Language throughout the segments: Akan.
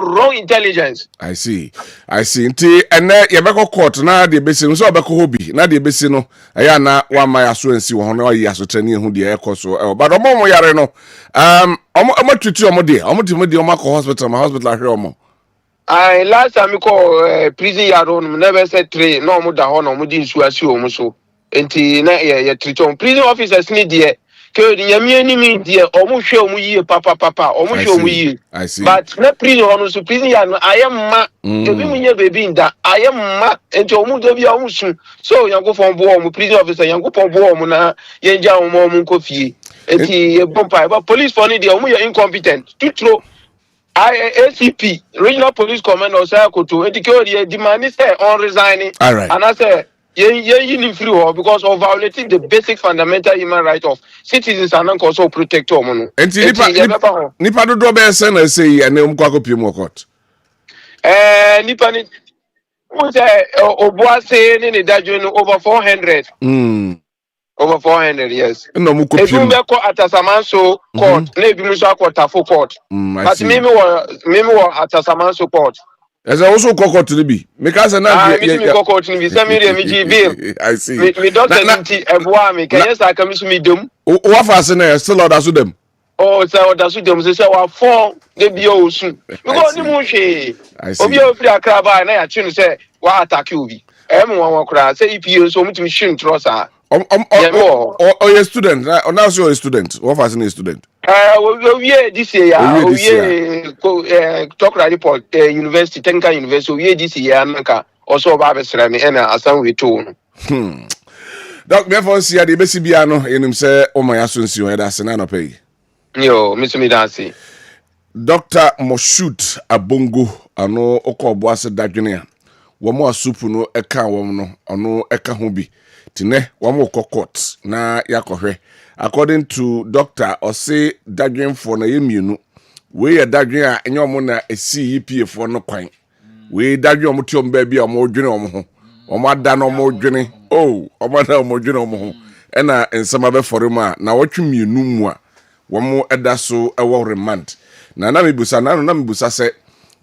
wrong intelligence. I see. Nti ene yebeko court na de besi no so obeko hobi na de besi no eya na wa ma ya so ansi wo ho na wa yi asotani ehu de ekoso but omo yare no omo tutu omo de omo akọ hospital ahwe omo. I last time we call prison yard on never said 3 no omo da ho no omo di nsu asi omo so. Enti na ye treat on prison officers ni de ke the yami ni mi de omo hwe omo yie papa omo hwe omo yie. I see. But na prison on so prison yard no ayemma ebi munye baby nda ayemma enti omo do bia omo sun so yango fon bo omo prison officer yango fon bo omo na yenja omo nko fie enti e bompa but police for ni de omo ye incompetent to throw ACP regional police commander say koto enti ke odi demand say on resigning and I say you free because of violating the basic fundamental human right of citizens and also protect them. Nipa do do be say na say and umkwako pimo court. Nipa ni who say Obuase ni dajo over 400. Over 400, yes. No mu kopim. Ebi me ko Atasamanso court, na ebi mu so akota fo court. But me wo Atasamanso court. As I also court to be. Because na me court to be. Say me dey me give. I see. Me doctor nti eboa me. Can yes aka me so me dum. What fast na still order so them. Oh, say order so them say wa 4 dey bi o sun. Because ni mu hwe. Obi o free akra ba na ya chi no say wa attack obi. Em won kura say EPO so mutimi shin trosa. You're a student. Now you're a student. What was a student? We this year. We talk report. University, Technical University. We this year. Nanka also Baba Srami and Asan we too. Doc, therefore, see the best piano in him say, "Oh my asunsi, you that's an pay." Yo, Mr. Midasi. Dr. Moshood Abongo, ano oko boase dadwene. Womo asupu no eka wom no, ono eka ho bi. Tine wamo court na yakohwe. According to doctor ose dadwen for na yemienu we ya dadwen a enye omo na esi EPA for no kwan we dadwen omo ti omo ba bia omo dwene omo ho omo ada na omo dwene omo da omo dwene omo ho ena ensama be for ma na wotwe mienu mu a womo eda so ewo remand na mebusa se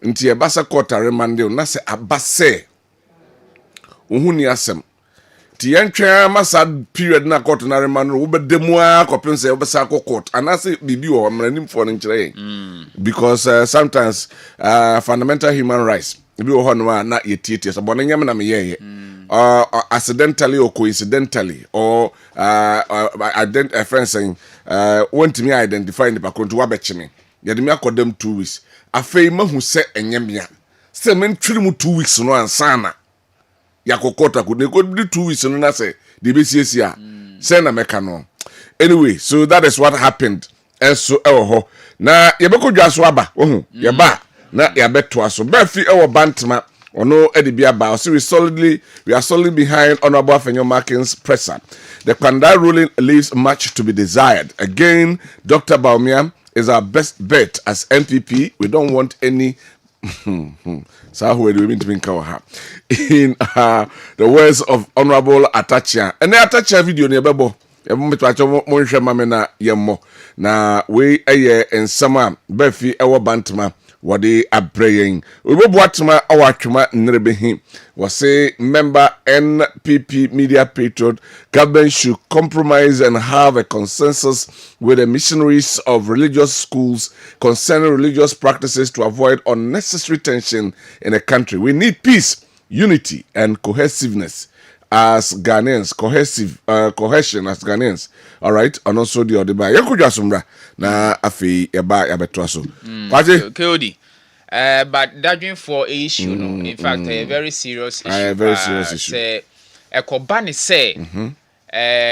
nti e basa court remand na se abase ohuni asem ti yentwa masa period na court na remand wo bedemu a kopinse wo besa court anase bibi wo mranim for nkyere because sometimes fundamental human rights bi wo hono na yetiete so bono nyam na meyeye accidentally or coincidentally or want me identify the pakonto wa bechime yede me akodam 2 weeks afei mahu se enyemia se men twiri mu 2 weeks no ansana yakokota ku ne ko 2 weeks no na say de besiesia say na meka no anyway so that is what happened eso ewo na yebekodwa so aba ohu yeba na yabeto aso ba fi ewo bantama ono edibia ba so we are solidly behind honorable Afenyo Markins presser. The Kwanda ruling leaves much to be desired. Again, Dr. Baumia is our best bet as MPP. We don't want any so who do we mean to be in the words of Honorable Atachia. And the Atachia video near Bebo. Na we and sama befi ewo bantama wade abraying ubobwatma awatma nrebehi wase member NPP media patriot government should compromise and have a consensus with the missionaries of religious schools concerning religious practices to avoid unnecessary tension in the country. We need peace, unity and cohesiveness as Ghanaians, cohesion as Ghanaians. All right, and also the other by Yakujasumra na afi yaba yabetwaso. KOD. But that dream for a issue, no. In fact, a very serious issue. A very serious issue. Say, a Kwabena say,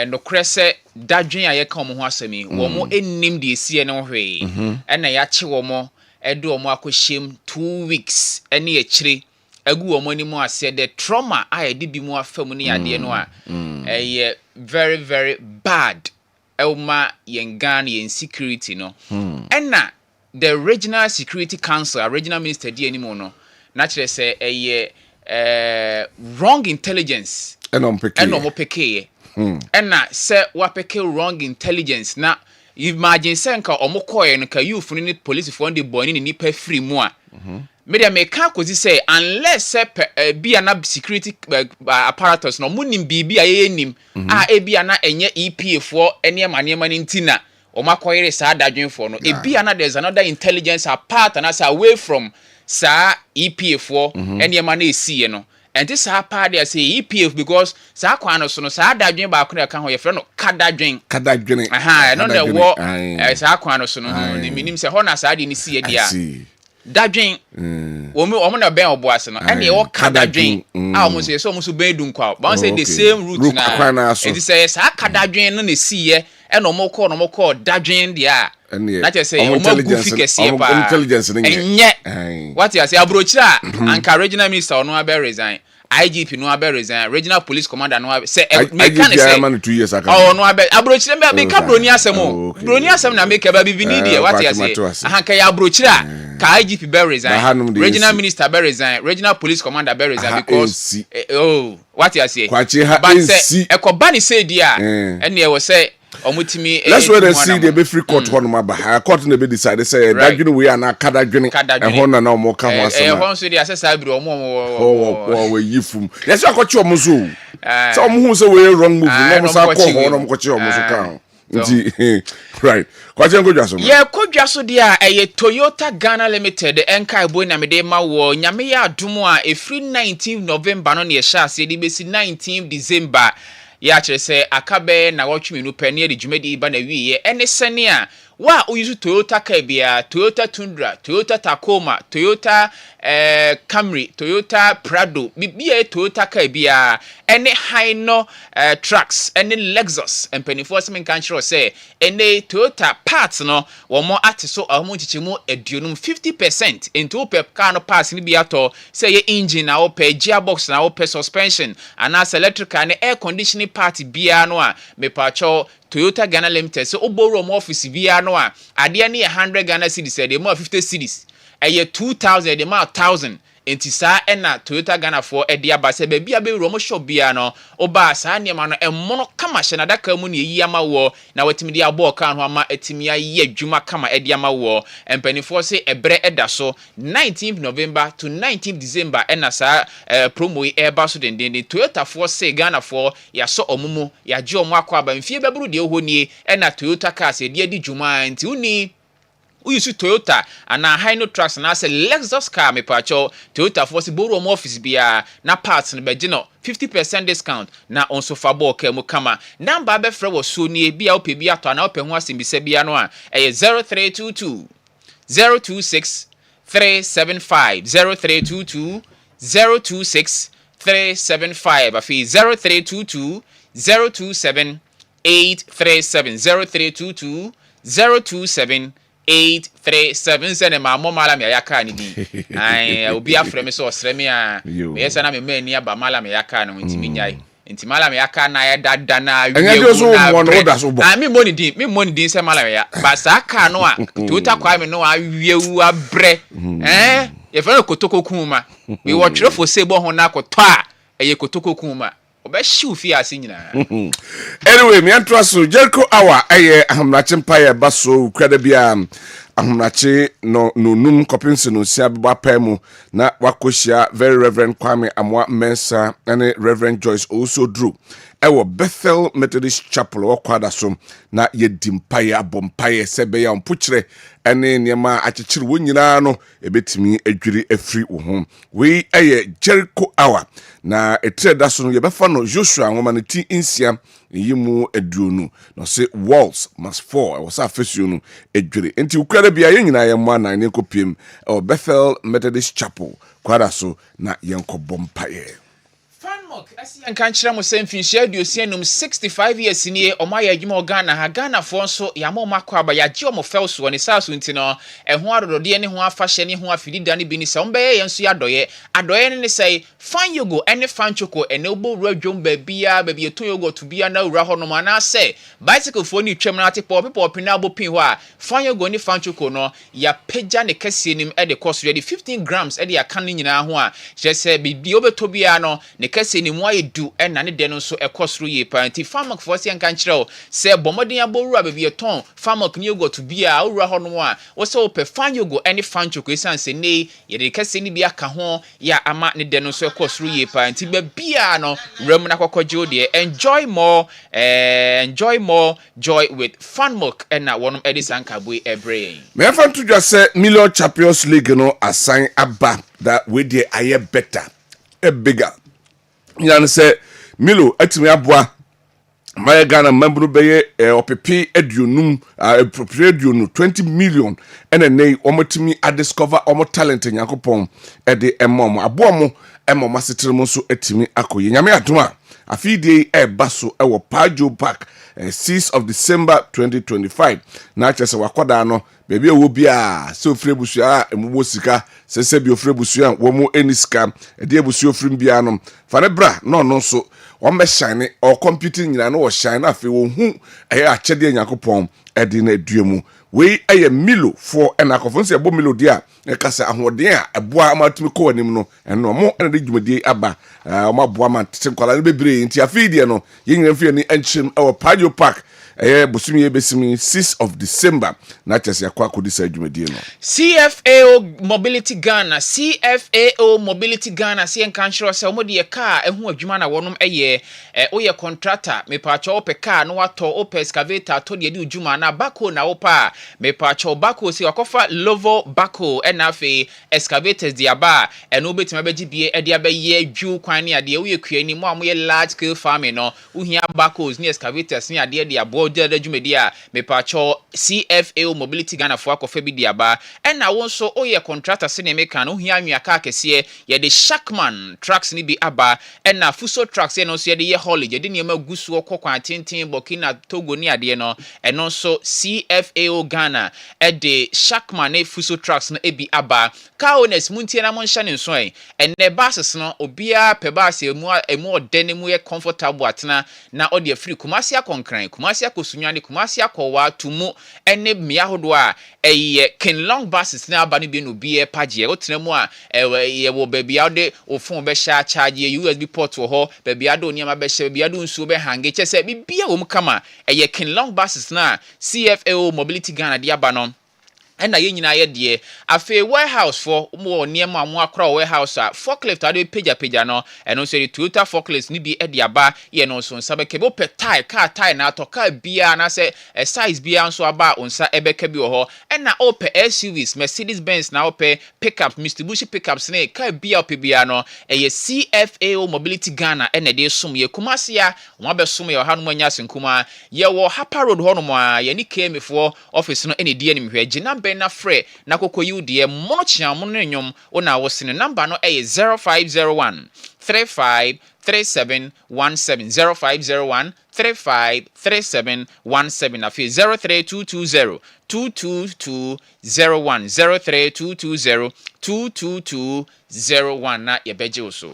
no cresse that dream I come who has me. Womo enim the CNO way, and I yachi womo edu omo akoshim 2 weeks. Any a tree. Egu omo ni mo said the trauma I did be more family ade no a very very bad elma yengan yen security no and na the regional security council regional minister di anymore no naturally say wrong intelligence enom peke and na say wa peke wrong intelligence na imagine say nka omo koye no ka youth ni police for the boy ni nipa free mu a media me ka kozi say unless be an security apparatus no munim bibi a nim e bia na enye EPA4 eniema ntina o makoyere sa dadwenfo no e bia na there's another intelligence apart and as away from sa EPA4 eniema na esiye no and this part they say EPF because sa kwan no so no sa dadwen ba ko na ka ho ye frɛ no kadadwen aha no the war sa kwan no so no ni minim se ho na sa de ni siye dia dadwen omo na ben oboase no ene wo kadadwen a omo se so omo so ben dunkwa ba say the same route na it say sa kadadwen no na siye ene omo ko dadwen dia na che say omo gufi kese pa intelligence enye what you say abrochira anka regional minister no abe resign IGP no abe resign regional police commander no abe say mechanic say man 2 years ago no abe abrochira me ka broni asem na make ba bibini dia what you say ahanka ya abrochira ka IGP be resign regional minister be resign regional police commander be resign because what you say but say ekoba ni say dia ene e wo say let's wait and see the be free court one ma ba court na be decide say dadwene we are na kadadwene e ho na na mo ka ho asema ho so dey assess bi omo we yifum yes akochi omo so so omo hu say we wrong move no mo sa ko ho no mo kochi omo so ka nti right kwache ngodwa so yeah kodwa so dia Toyota Ghana Limited enkai boy na me dey ma wo nyame ya adumo a efri 19 November no na ye sha se di besi 19 December ya chere se akabe na wotwemenu pani de dwumadi ba na wiye ene sene a wa oyusu Toyota car bia Toyota Tundra Toyota Tacoma Toyota Camry Toyota Prado bibia Toyota car bia ene Hino trucks ene Lexus empenifo se menka nchiro se ene Toyota parts no wo mo ateso ahomo chichimu aduonum 50% into pep car no parts ni bia to se ye engine na wo pe gearbox na wo pe suspension ana electrical na air conditioning part bia no a mepacho Toyota Ghana Limited so oboro mo office bia no a ade na 100 Ghana cedis e dey mo 50 cedis eye 2000 e dey mo 1000 enti sa na Toyota Ghana for e dey abase ba bia be ro shop bia no oba sa niam no emmono kama hye na daka mu ne yi ama wo na watimi dia bo kan ho ama atimi aye adwuma kama e dey ama wo empanifo se ebre eda so 19th November to 19th December na sa promo e ba so dendende Toyota for se Ghana for ya so omumu ya je omu akwa ba mfie bebru de honie na Toyota cars e dey di dwuma nti uni uyusu Toyota ana Hino trucks na se Lexus car me pacho Toyota for se boro mo office bia na parts ne beje no 50% discount na onso fabo ka mu kama number be frɛ wo so nie bia ope bia to na ope ho asembisa bia no a 0322 026 375 0322 026 375 afi 0322 027 837 0322 027 837 sene ma mo mala me yaka ni di ai obi afre me so osre me a me yesa na me mani aba mala me yaka no ntimi nyai enti mala me yaka na ya dada na wieu mi moni din se mala me ya ba sa aka no a tuta kwa me no a wieu abre ye fa kotoko kuma we watchre fo sebo ho na akotɔ a eye kotoko kuma obehyiw fi ase nyina anyway me antraso Jericho hour ahomnache mpaye baso kwada bia ahomnache no num kopinse no sia beba pamu na wakohia very reverend Kwame Amwa Mensa and Reverend Joyce also drew ewo Bethel Methodist Chapel okwada so na yedimpaye abompaye sebe ya mpukyire ene niema akyekire wonyina no ebetimi adwiri afri wo ho we Jericho hour na etreda so no yebefa no Joshua ngoma ti insia yimu aduonu no say walls must fall was afesuo no adwiri enti ukwara bia yenyina yemma na ne kopiem Bethel Methodist Chapel kwada so na yenkobompaye Nkan kire mo se mfinhia aduosia num 65 years ni omaya adwuma Ghana ha Ghana fo nso ya mo makwa ba ya je omo felso ne saso ntino eho adodode ne ho afahye ne ho afidida ne bi ni se ombeye yenso ya adoye ne sei fan yogo ene fan choko ene obo radwom ba bia eto yogo to bia na ura ho no mana se bicycle fo ni twem na tepo people pina abo pin ho a fan yogo ne fan choko no ya peja ne kase nim e de cost ready 15 grams e de aka ne nyina ho a je se bi obeto bia no ne kase ne mu aye du na ne de no so ekosro ye pa nti farmak for se nka nkyerɛ se bomodin aboru ababi eton farmak ne yogurt bia awura ho no a wo se wo pe fan yogo ene fan choko esan se ne ye de kase ni bia ka ho ya ama ne de no so ekosro ye pa nti ba bia no rem na kokogye o de enjoy more joy with farmak na wonum edisan kabwe ebre me fan to just say million champions league no assign aba that we dey aye better a bigger yan say Milo atimi aboa my Ghana member beye opepe aduonum appropriate aduonu 20 million ene nei omotimi a discover omo talent yakopon e de emom aboa mo emom asetere mo so atimi akoye nyame adoma afide baso ewo Pajo Park 6th of December 2025 na chese wakoda no bebi ewo bia se ofre busua emubo sika se bi ofre busua wo mo eniska e de busua ofre bia no fane bra no so on be shine or computing nyina no wo shine afi wo hu achede yakopon e de na aduemu we eye Milo for en akofon se bo Milo dia e kasa ahoden a eboa amatumi ko anim no eno mo en de dwumadi aba o maboa man tete kwala ne bebre nti afidie no yenyina fi ani enchim e wo Pajo Park busumi ebesimi 6th of December na chese akwa kodisa dwumadi no CFAO Mobility Ghana se enka nkyerɛ sɛ omodi ye car ehu adwuma na wonum eye oye contractor me pacho ope car no wato ope excavator to de adwuma na bako na opa me pacho bako se akofa lovo bako na afi excavators de aba eno betima beji bie e de abaye adwu kwan ne ade oye kuani mo amoye large scale farming no uhia bakos ne excavators ne ade de abo de adwumadi a me pacho CFAO Mobility Ghana fo akofa bi de aba na wonso oye contractor se ne meka no uhia anwia car kese ye de Shackman trucks ni bi aba na fuso trucks no so ye de ye holiday de niam agusu okokwan tintin Burkina Togo ni ade no eno so CFAO Ghana de Shackman fuso trucks no ebi aba car owners muntie na mon hye ne so ene buses no obia pe bus emu odene mu ye comfortable atena na ode free Kumasi akonkran Kumasi akosunwane Kumasi akowa tumu ene mia hodo a eye Kenlong buses na aba no bi no bi page otena mu a ye wo babia de ofon be sha charge ye USB port wo ho babia de oniam be sha babia de nsuo be hange chese bibia wo mkama eye Kenlong buses na CFAO Mobility Ghana de aba no ena ye nyina ye de afi warehouse for mo niam amu akra warehouse a forklift ade pagya no eno so the Toyota forklift ni bi e de aba ye no so nsa be kebo pe tire car tire na to car bia na se size bia nso aba onsa ebeka bi wo ho ena ope SUVs Mercedes Benz na ope pickups Mitsubishi pickups ne car bia ope bia no eye CFAO Mobility Ghana ena de sum ye Kumasi ya mo be sum ye ha no anya senkuma ye wo Hapa Road ho no mo a ye ni KM for office no ene die ni mhwe gina na frɛ na kokoyi die mono chiamu no nyom ona wo sene number no 0501 353717 0501 353717 afi 03220 22201 03220 22201 na yebeje oso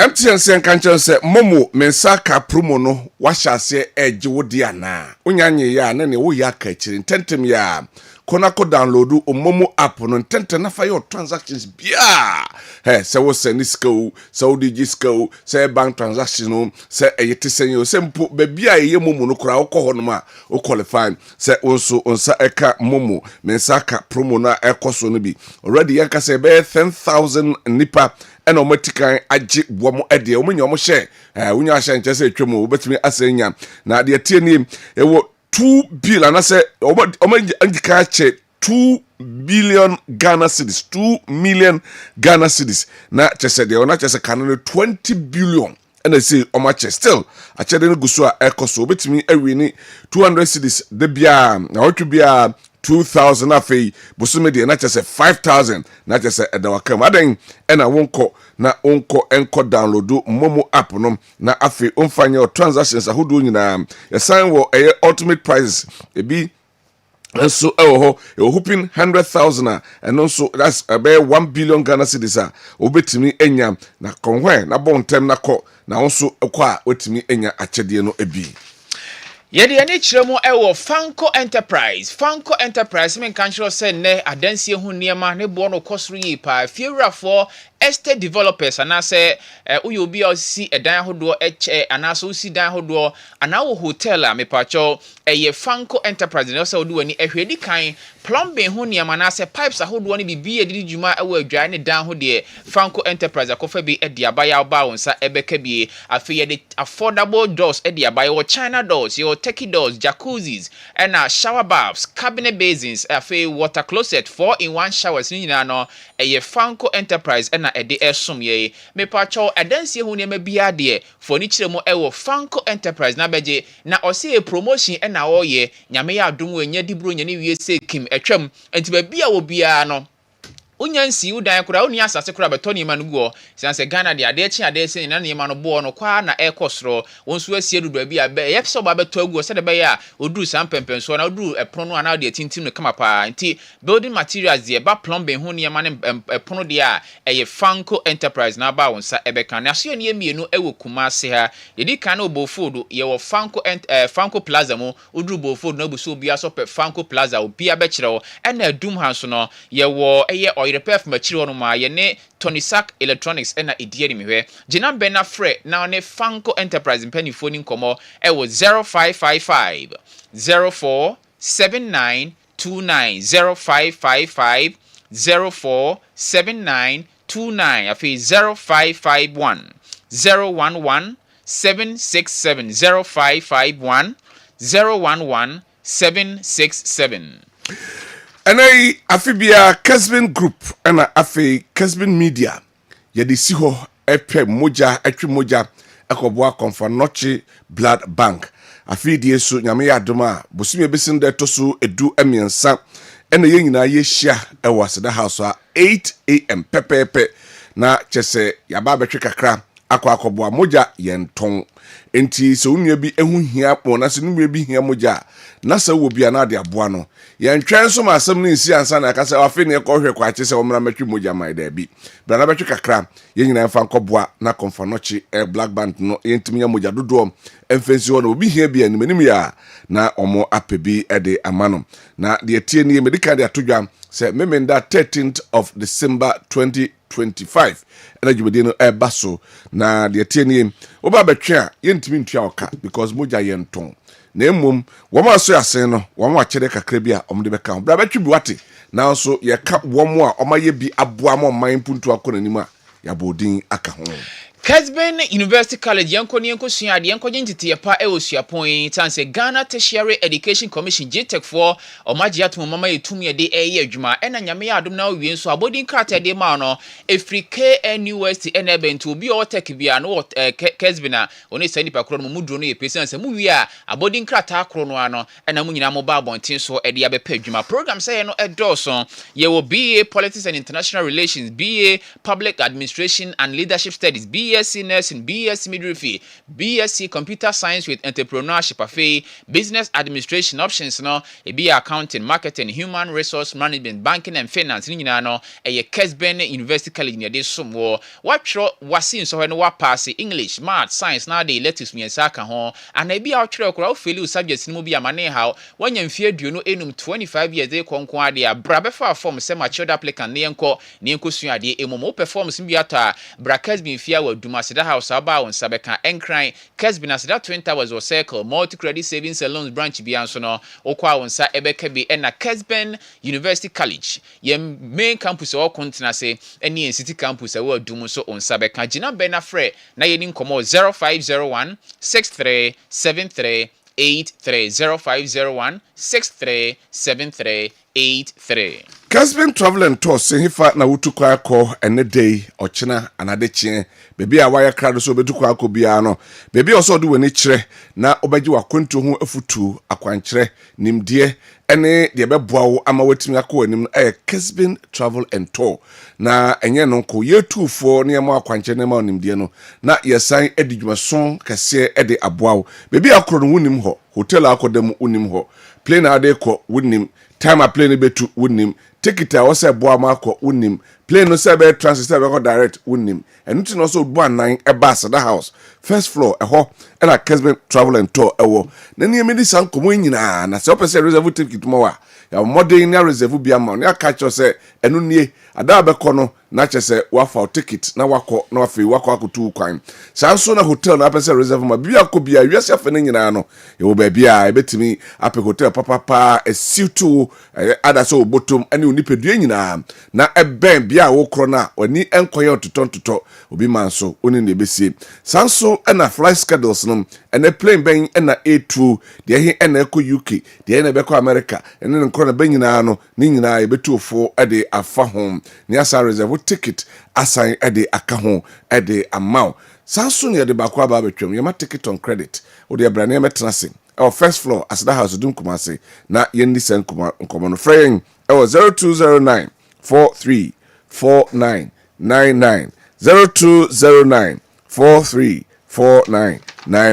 MTN sen kanchen se momo mensaka promo no wahase eje wodi ana unyanye ya na ne wo ya ka kiri tentem ya konako download momo app no tenten na fa your transactions bia se wo send skill se wo digital se bank transaction no se eyete senyo se mpo be bia ye momo no kura wo no ma wo qualify se onso onsa eka momo mensaka promo na ekoso no bi already yanka se be 10,000 nipa ena omatikan age bomo ede omenye omhye unya ahye nche se etwemo obetimi asenya na de tie ni ewo 2 billion na se omandika che 2 billion Ghana cedis 2 million Ghana cedis na chese de ona chese kanano 20 billion and say omache still a chede no guso a ekoso obetimi awini 200 cedis de bia na otu bia 2,000 afei bosume de na chese 5,000 na chese edawakam aden ena wonko na onko download momo app no na afei onfanya transactions ahodo nyina yesan wo ultimate prices ebi so ho hoping 100,000 and also that's about 1 billion Ghana cedis obetimi enya na konhwe na bontem na ko na also kwa wetimi enya achede no ebi yede ani kiremu ewo Fanco Enterprise men kan kiro se ne adansie hu niema ne bo no kosru yi pa fiewrafo estate developers anase uyo obi a si edan hodo anase usi dan hodo anawo hotel a mepacho eye Fanko Enterprise na so do wani ehwedi kan plumbing ho niam anase pipes ahodo ne bibi edidi djuma ewo adwan ne dan ho de Fanko Enterprise akofa bi edi abaya ba wonsa ebeka bi afi ye affordable doors edi abaya wo China doors your Turkey doors jacuzzis and shower baths cabinet basins afi water closet 4-in-1 showers ni nyina no eye Fanko Enterprise na ede esom ye mepacho edansie ho niam bia de furniture mo ewo Fanko Enterprise na beje na ose promotion na oye nyame ya adom enya dibro nya ne wie se kim etwam enti ba bia wo bia no unyansi udan kura uni asase kura betoni ma nugo sanse Ghana de ade chi ade se na ne ma no bo no kwa na ekosoro wonso asie dudu bia be yepso ba beto agu se de be ya odu sampempenso na odu epono no ana de tintim ne kama pa enti building materials de ba plumbing ho ne ma ne epono de a eye Fanko Enterprise na ba wonsa ebeka na so ne mienu ewo Kumase ha yedi kan obofodo ye wo Fanko Plaza mo odu bofodo na buso bia so pe Fanko Plaza obi abekire na adum hanso no ye wo eye repair from achiri ono ma ye ne Tonisac Electronics na edie ni mehwe gina bena fre na ne Fanko Enterprise mpanifo ni nkomo e wo 0555 047929 0555 047929 afi 0551 011 767 0551 011 767 Anay afibia Kessben Group ana afi Kessben Media yedi si ho epe moja etwi moja ekoboa Konfanochi Blood Bank afi die so nyame ya adoma bosumi ebesin de toso edu emiensa ena ye nyina ye hia ewo Aseda House a 8 am pepepe na chese yaba betwe kakra akoboa moja yenton enti so unua bi ehu hia po na se numue bi hia moja na se wo bia na de aboa no yentwen so ma asem ne nsi ansa na akasa afi ne kohwe kwa che se wo mra matwi moja mai da bi bra na betwe kakra ye nyina mfa nkoboa na Konfanochi Black Band no yentimi ya moja dodo emfensi ho no obi hia bi animanim ya na omo apebi ede amano na de tie ne medical de atodwa se memenda 13th of December 2025 ena jibede no baso na de tie ne oba betwe a yentimi ntua oka because moja yenton na emom woma so yasen no woma akere kakra bi a omde beka ho bra betwe bi wate na so ye ka womo a omaye bi aboa mo man puntu akona nim a ya bodin aka ho Kessben University College yanko sua de yanko nyintite pa eosuapon tanse Ghana Tertiary Education Commission GTEC for omaji atom mama yetum ye de eye adwuma ena nyame ya adom na wie nso abodin krata de ma no Africa NUST enebentu bi o tech bia no Kessben a oni sani pa kro no mudro no ye pese anse mu wie a abodin krata akro no ano ena mu nyina mo ba bonten so e de abepa adwuma program say no edoso ye wo BA Politics and International Relations, BA Public Administration and Leadership Studies, BSc Nursing, BSc Midwifery, BSc Computer Science with Entrepreneurship, afi Business Administration options no, BA Accounting, Marketing, Human Resource Management, Banking and Finance, ni nyina no, Kessben University College ni de somwo. Watro wasi so no wa pass English, Math, Science na de electives miensa ka ho. Ana bia watro kora ofeli subjects ni mu bia mane ha, wanya mfie aduonu enum 25 years de konkon ade a brabe fa form se matured applicant ne enko sua de emomo performance bia ta bra Kessben fia wa duma Aseda House aba on sabeka enkran Kessben Aseda Twin Towers or Circle multi credit savings and loans branch bia nso no okwa wonsa ebeka bi na Kessben University College ye main campus o kontina se eni city campus e wa dum so on sabeka gina bena frɛ na ye ni nkomo 0501 6373 0501 6373 Kessben Travel and Tour sehifa na wutukwa akọ ene day ochina anadeche bebi a waya krado so betukwa akọ bia no bebi oso do wani kire na obaji wakwantu ho afutu akwankyere nimdie ene de beboa wo ama watimi akọ anim Kessben Travel and Tour na enye no ko yetufo ne ma akwankyere ne ma nimdie no na yesan edidwumason kase ede aboa bebi akoro no wunim ho hotel akodam wunim ho plane ade ko wunim time a plane betu wunim ticket a wose boa mako wunim plane no se be transit be go direct wunim enu ti no so bo anan e ba Aseda House first floor eho na Kessben Travel and Tour ewo na ni emedi san komo nyina na se opese reserve ticket mo wa ya modern na reserve bia ma na catch us enu nie ada abɛkɔ no na kyerɛ wafa ticket na wakɔ na wafe wakɔ akotu kwan saa nso na hotel na apɛ sɛ reserve ma bia kɔ bia wiase afa ne nyinaa no yɛwɔ baabi a ɛbɛtumi apɛ hotel papa asiutu ada sɛ obotom ane onipadua nyinaa na ɛbɛn bia a wokorɔ no a wani ɛnkɔyɛ ɔtotɔntotɔ obi ma nso oni na ɛbɛsie saa nso ɛna flight schedules no ɛna plane bɛn ɛna A2 deɛ ɛhe ɛna ɛkɔ UK deɛ ɛna ɛbɛkɔ America ɛne ne nkorɔ na bɛn nyinaa no ne nyinaa yɛbɛtuofo ɛde afa ho ne asa reserve ticket asan ɛde aka ho ɛde amount saa nso ne yɛde baako aba abɛtwam yɛma ticket on credit wode ɛbrane ɛmɛtena se ɛwɔ first floor aseda house dum kumase na yɛndi sɛ nkɔmɔ no frɛ yɛn ɛwɔ 0209 434999 0209 434999 na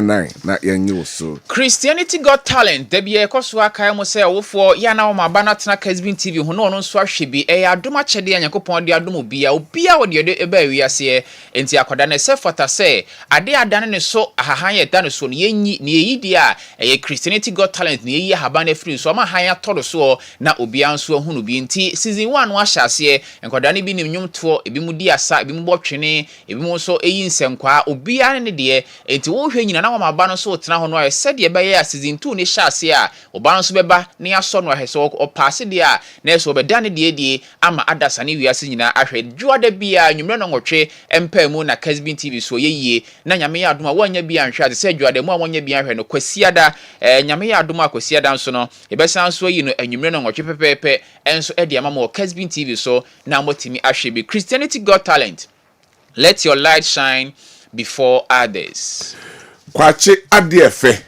yenyu so Christianity Got Talent debie ekoso aka mo se wofo ya na wo maba na tena Kessben TV ho no nso ahwe bi adom akyede anyakopon de adom obia wo de eba wiase enti akwada na se fota se ade adane ne so ahahan ye dane so ne yenyi ne yidi a Christianity Got Talent ne yi haban afiri so ma han atoro so na obia nso hunu bi enti season 1 no ahyase enkwada ne bi nim nwumto ebi mu di asa ebi mu botwene ebi mu so eyi nsenkwa obia ne de enti wo hwe nyina na wo maba no so tena ho no said ye beye season 2 ne hyase a oba no so beba ne aso no ahese o pass de a na so beda ne de ama adasa ne wiase nyina ahwe juada bia nwumre no nwotwe empa mu na Kessben TV so yeye na nyame ya adoma wanya bia nhwe ade se juada mu a wanya bia hwe no kwasiada nyame ya adoma kwasiada nso no ebesan so yi no nwumre no nwotwe pepepe enso e de ama mo Kessben TV so na motimi ahwe bi Christianity Got Talent. Let your light shine before others. Kwache adefe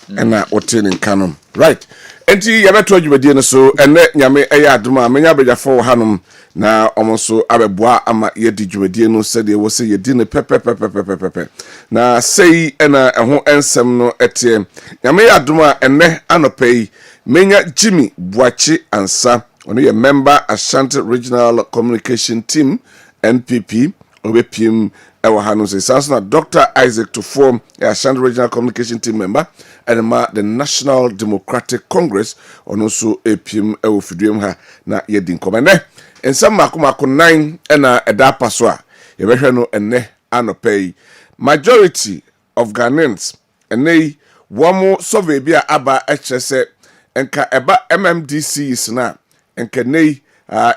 na otene nkanom right enti yabeto adwumadie no so ene nyame eya adoma menya bejafo hanom na omonso abeboa ama yedi dwumadie no sede wo se yedi ne pepe na sei ena eho ensem no etie nyame ya adoma ene anopai menya Jimmy Buachi ansa ono ye member Ashanti Regional Communication Team NPP obepim ewa hanu se sansona Dr. Isaac Tufo Ashanti Regional Communication Team member and the National Democratic Congress ono so epim ewo fiduem ha na yedin komene ensam makomako 9 ena eda paso a yebehwe no enne anopay majority of Ghanaians ene womo survey bia aba echese enka eba MMDCs na enka nei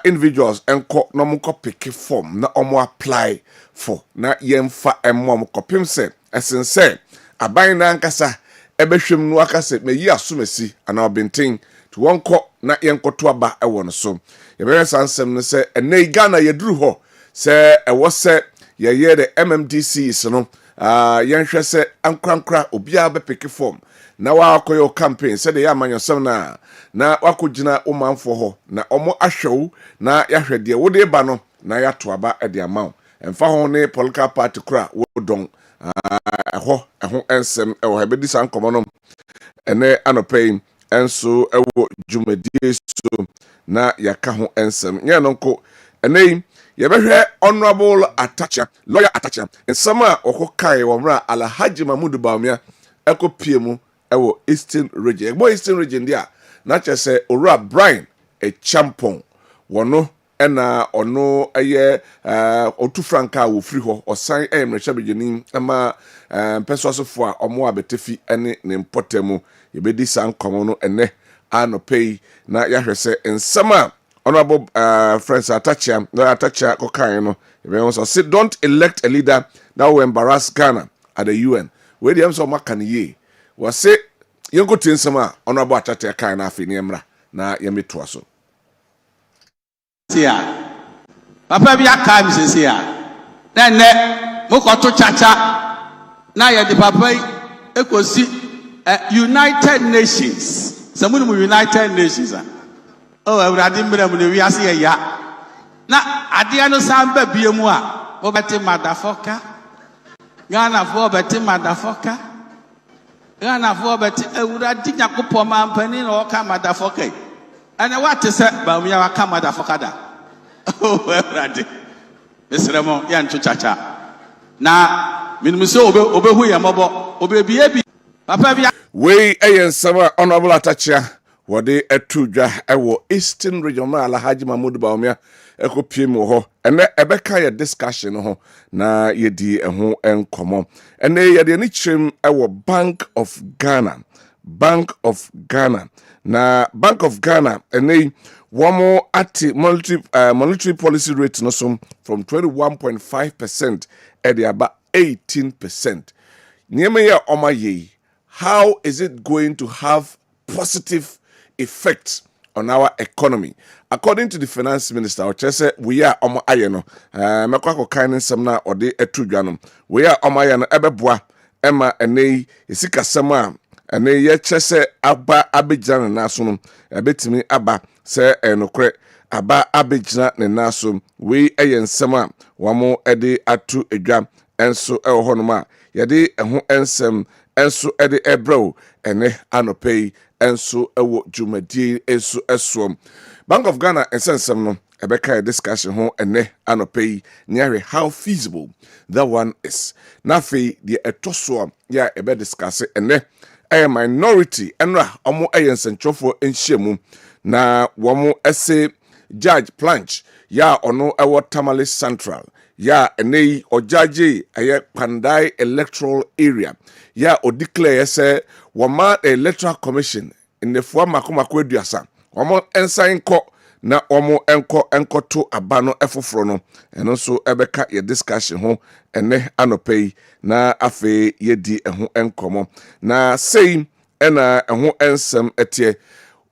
individuals enko no mo pick form na omo apply for na yemfa emmom kopim se esense aban na nkasa ebehwem no akase meyi asomasi ana obintin to wonko na yenkoto aba ewo no so yebere sansem no se enei Ghana yeduru ho se ewo se ye the MMDCs no yenhwe se ankrankra obia be pick form na wakoyo campaign se de ya amanyosem na wakogina omanfo ho na omo ahwew na yahwe de wo de ba no na yato aba e de amaw emfa ho ne political party kura wodon ho ensem e wo hebedi san komono ene anopay enso ewo dwumadie so na yaka ho ensem nye no nko ene yebehwe honorable Atacha lawyer Atacha ensama okokai wo mra Alhaji Mahmoud Bawumia ekopiemu ewo Eastern Region egbo Eastern Region dia na chese Ora Brian e champon wono ena ono eye otu franka wo free ho osan emrecha bejenin ama peso asofo a omo abetefi ene ne mpotemu yebedi san komo no ene anopay na yahwese ensama honorable friends Atacha kokan no ebe won say don't elect a leader that will embarrass Ghana at the UN we dem so maka ne ye we say yenko tinsama honorable Atacha kan na afi ne emra na yemeto so sia papa bi aka mi sia na ne mokoto chacha na ye di papa ekosi United Nations samunu United Nations oh awurade mbere mu ne wiase ye ya na ade no samba biemu a wo beti madafoka Ghana fo beti madafoka Ghana fo beti awurade nyakopɔ mampani na wo ka madafoka ana wate se Bawumia wa ka madafoka da oh awurade mesremo ya nto chacha na minum se obehu ye mobo obebie bi papa bia we ayensama honorable Atacha wode etudwa ewo Eastern Region Alhaji Mahmoud Bawumia eko piem ho ene ebeka ye discussion ho na ye di ho enkomo ene ye de ni chim ewo Bank of Ghana na Bank of Ghana ene womo ati monetary policy rate no some from 21.5% at about 18%. Niemeye omaye, how is it going to have positive effects on our economy? According to the finance minister, we are omo ayeno. Mekwako kainin semna ode etudwanom. We are omo ayeno ebeboa ema ene isika sema ene ye chese aba abejana naso ebetimi aba se enokre aba abegyina ne naso we ensem a wamo ede atu edwa enso ehonoma yede eho ensem enso ede ebro ene anopei enso ewo dwumadie enso esom Bank of Ghana ensensem no ebeka discussion ho ene anopei near how feasible that one is nafi the etoso ya ebe discuss ene a minority enra omo ayensentrofo enhyemu na womo ese Judge Planch ya ono ewo Tamale Central ya enei ojaje aye Pandai electoral area ya o declare say wama electoral commission in the form makomako aduasa womo ensan ko na womo enko to abano efoforo no eno so ebeka ye discussion ho ene anopei na afe yedi eho enkomo na sei ena eho ensem etie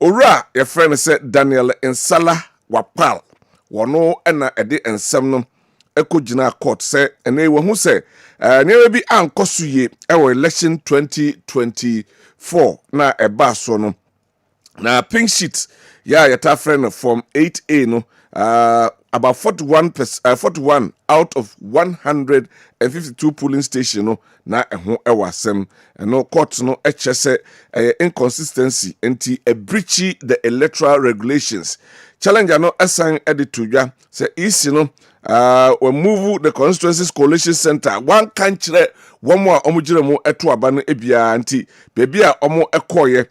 owura ye friend say Daniel Nsala Wapal wono ena ede ensem no ekogina court say ene we hu say newe bi ankosuye ewo election 2024 na eba so no na pink sheet ya yata friend from 8A no about 41 out of 152 polling station no na eho ewasem no court no echese inconsistency enti a breach the electoral regulations challenger no assign editudwa say isi no we move the constituencies coalition center one country one more omujiremu eto aba no ebia anti baby a omo ekoye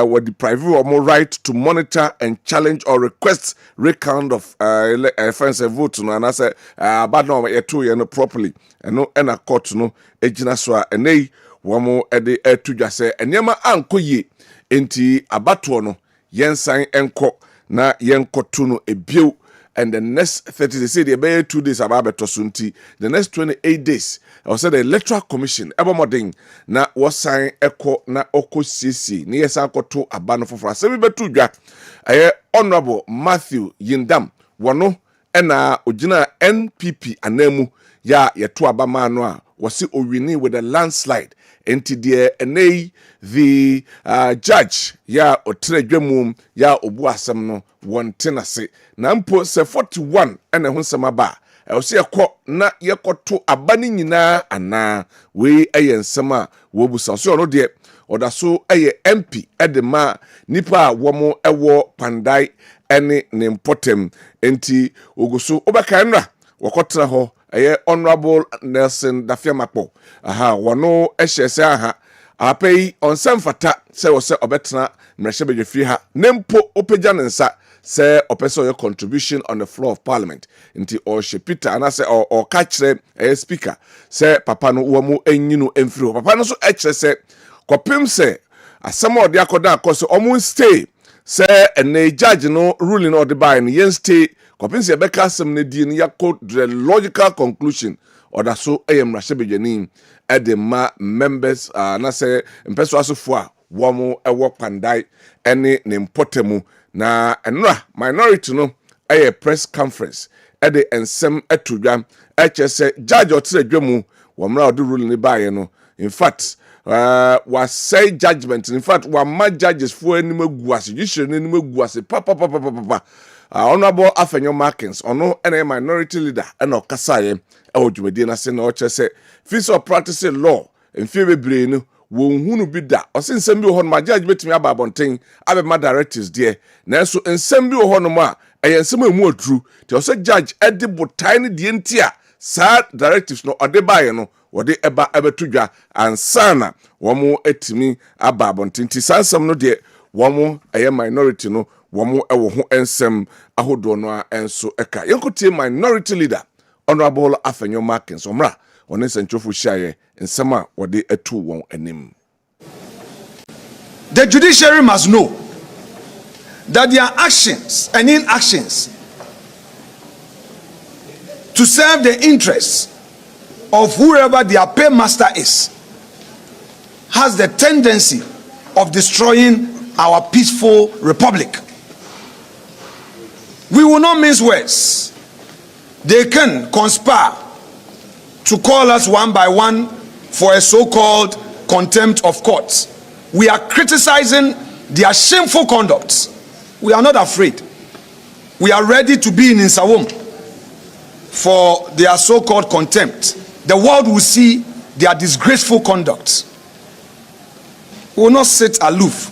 with the private omo right to monitor and challenge or request recount of offense vote no and say bad no eto ye no properly no na court no ejina so a enei womo ede etudwa say enema ankoye enti abato no yensan enko na yenkoto no ebio and the next 30 days, say the 2 days about betosunti. The next 28 days, I said the electoral commission ebo modern na was sign echo na oko CC. Ni yesa to abano for se betu dwa. Honorable Matthew Yindam wano ena ojina NPP anemu ya yetu abama no a wasi owini with a landslide. Enti die enei the judge ya otredwemum ya obu asem no wontenase na mpo se 41 ene ho nsema ba ose yekọ na yekoto abani nyina ana we ensema wo busa so no de odaso MP edema nipa womo ewo Pandai ene ne importem enti oguso obeka nra wokotra ho Honorable Nelson Dafiamakpo wano ehye aha apei onsemfata se wo se obetena mrehye free ha nempo opeja nensa se opeso your contribution on the floor of parliament nti o Peter ana se o ka kire speaker se papa no wo mu enyinu emfiri papa no so ekire se kopim se asema ode akoda akose omu stay se ene judge no ruling or the by yen stay kopinsi ebeka asem ne die ne yakọ the logical conclusion or so mrahye bedwanin edema members na say mpeso asofo a womo ewo Pandai ene ne mpotemu na enra minority no press conference ede ensem etudwa echese judge otredwemu womra ode ruling baye no in fact was say judgment in fact wa judges for any maguase judiciary any maguase papa Honorable Afenyo Markins ono ene minority leader ene okasaye ewodwumadi na se na o chese fees of practicing law en fie bebre no wo hunu bi da osinsem bi ho no ma judge betimi aba abonten abema directives de na so ensem bi ho no ma eyensem emu odru te o se judge edi botai ne de ntia sa directives no ode baye no wode eba abetudwa ansana womo etimi aba abonten ti sansem no de womo minority no wɔn ɛwɔ ho nsɛm ahodoɔ no a ɛnso ɛka yɛnkotie minority leader honorable Afenyo Markins ɔmra ɔne nsɛntwofo hyiaeɛ nsɛm a wɔde atu wɔn anim. The judiciary must know that their actions and inactions to serve the interests of whoever their paymaster is has the tendency of destroying our peaceful republic. We will not mince words. They can conspire to call us one by one for a so-called contempt of courts. We are criticizing their shameful conduct. We are not afraid. We are ready to be in Insawam for their so-called contempt. The world will see their disgraceful conduct. We will not sit aloof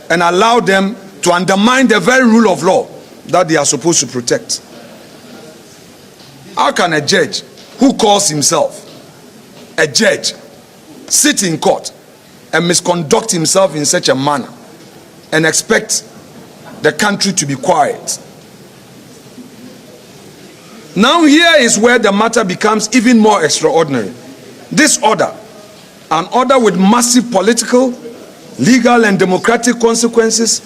and allow them to undermine the very rule of law that they are supposed to protect. How can a judge who calls himself a judge sit in court and misconduct himself in such a manner and expect the country to be quiet? Now here is where the matter becomes even more extraordinary. This order, an order with massive political, legal and democratic consequences,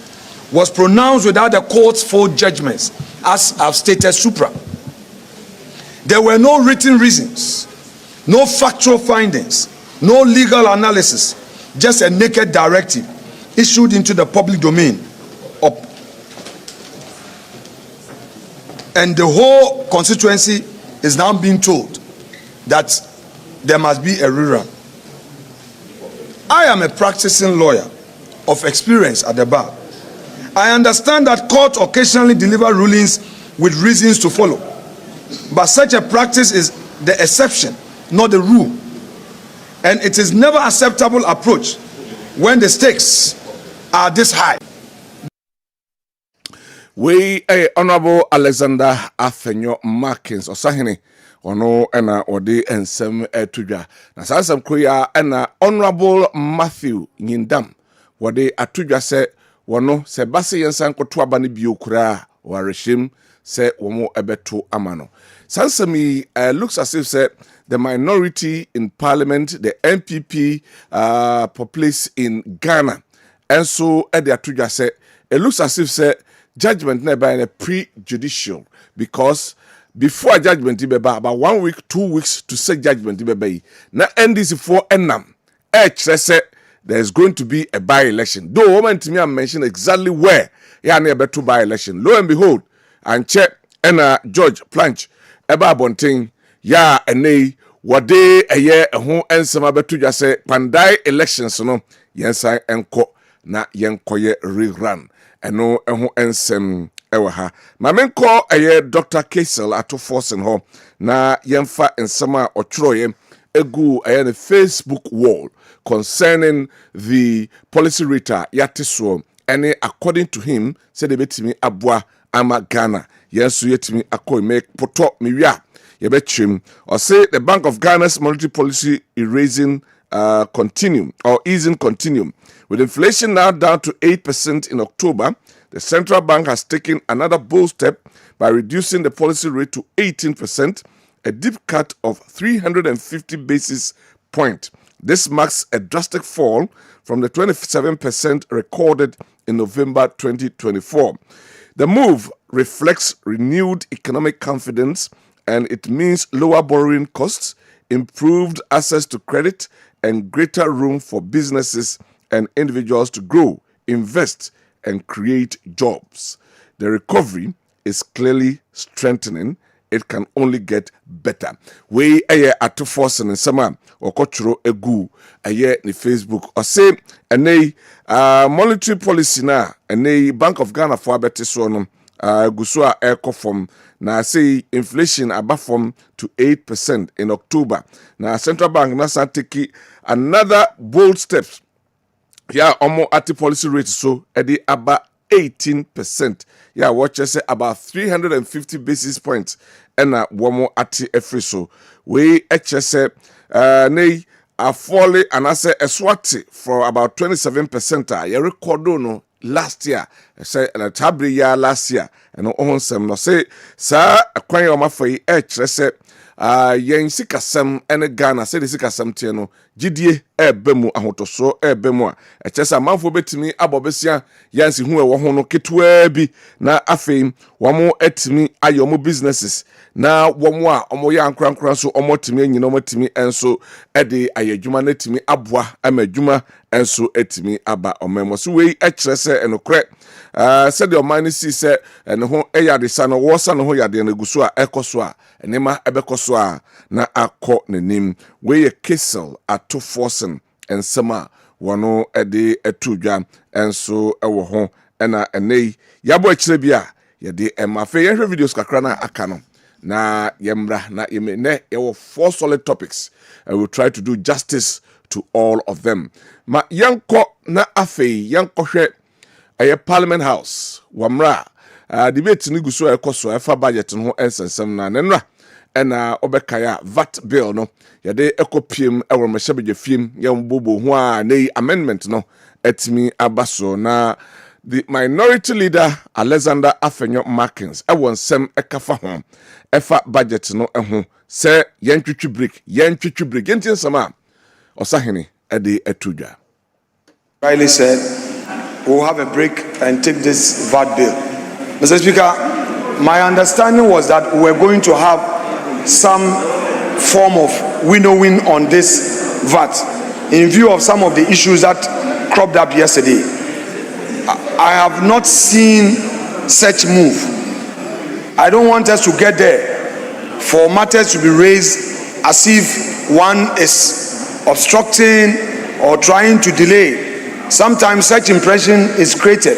was pronounced without the court's full judgments, as I've stated supra. There were no written reasons, no factual findings, no legal analysis, just a naked directive issued into the public domain. And the whole constituency is now being told that there must be a rerun. I am a practicing lawyer of experience at the bar. I understand that courts occasionally deliver rulings with reasons to follow. But such a practice is the exception, not the rule. And it is never an acceptable approach when the stakes are this high. We Honorable Alexander Afenyo Markins Osahene ono ena ode ensem etudwa na sansam kroya ena Honorable Matthew Nyindam wode atudwa se wono se base yensan koto abane biokura wareshim se womo ebeto amano sansami looks as if say the minority in parliament, the MPP populace in Ghana, and so at the atudwa se it looks as if say judgment never in a pre-judicial because before judgment ibeba about 1 week 2 weeks to say judgment ibeba na NDC for enam say there is going to be a by-election though woman to me I mentioned exactly where ya na ebe to by-election lo and behold and check and George Planch eba bonting ya ene wade eye ho ensema betu dwa say pandai elections no yensan enko na yenkoye rerun eno eho ensem ewa ha mamenko eye Dr. Kessel ato forcing ho na yemfa ensema ochroye egu eye the Facebook wall concerning the policy rate yatiso any according to him said the betimi abwa ama Ghana yenso yetimi akoy make poto miwia yebetchim or say the Bank of Ghana's monetary policy easing continue with inflation now down to 8% in October. The central bank has taken another bold step by reducing the policy rate to 18%, a deep cut of 350 basis points. This marks a drastic fall from the 27% recorded in November 2024. The move reflects renewed economic confidence and it means lower borrowing costs, improved access to credit, and greater room for businesses and individuals to grow, invest, and create jobs. The recovery is clearly strengthening. It can only get better. We aye at forcing in summer or cultural egu aye ni Facebook or say ane monetary policy na ane Bank of Ghana for abeti so no gusua from na say inflation above from to 8% in October. Now central bank na take another bold steps. Yeah, almost at the policy rate so at the about 18%. Yeah, watch say about 350 basis points and one more at the every so we say nay a folly and I say a swati for about 27%. Yeah, record no last year say na tabri ya last year and on sem no say sa akwan o mafai kire say yen sikasem ene Ghana say the sikasem tie no gidie ebemu ahotoso ebemu a ekesa manfo betimi abobesia yansi hu ewo ho no ketwa bi na afei wamo etimi ayomo businesses na wamo a omo ya ankrankran so omo timi anyina omo timi enso ede ayadwuma na timi aboa amadwuma enso etimi aba omemo so we ekire se enokre said the man see say and ho eyade sa no wo sa no ho yade na guso a ekoso a enema ebekoso a na akọ nenim we Kessel ato forcing and sama wono ede etudwa enso ewo ho ena enei yabo ekire bia yede emafe yehwe videos kakra na aka no na yemra na yemene yewo 4 solid topics. I will try to do justice to all of them. Ma yanko na afei yanko hwe Parliament House wamra debate ni guso ekoso efa budget no ensensem na nenra ena obekaya VAT bill no yade ekopiem ewo mehyebeje fiem yembobo ho a nei amendment no etimi abaso na the minority leader Alexander Afenyo Markins ewon sem ekafa ho efa budget no eho se yentwitwi break yentin sama osahene ede etudwa. Riley said we'll have a break and take this VAT bill. Mr. Speaker, my understanding was that we're going to have some form of winnowing on this VAT in view of some of the issues that cropped up yesterday. I have not seen such move. I don't want us to get there for matters to be raised as if one is obstructing or trying to delay. Sometimes such impression is created,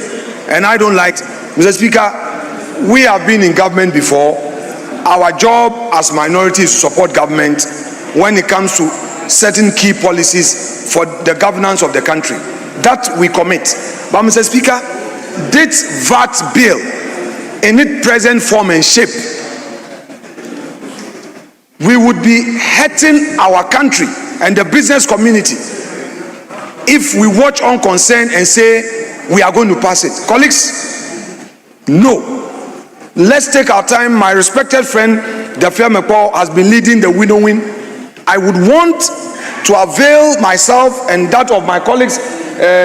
and I don't like it. Mr. Speaker, we have been in government before. Our job as minority is to support government when it comes to certain key policies for the governance of the country. That we commit. But Mr. Speaker, this VAT bill in its present form and shape, we would be hurting our country and the business community if we watch unconcerned and say we are going to pass it. Colleagues, no. Let's take our time. My respected friend, Dankwa has been leading the winnowing. I would want to avail myself and that of my colleagues,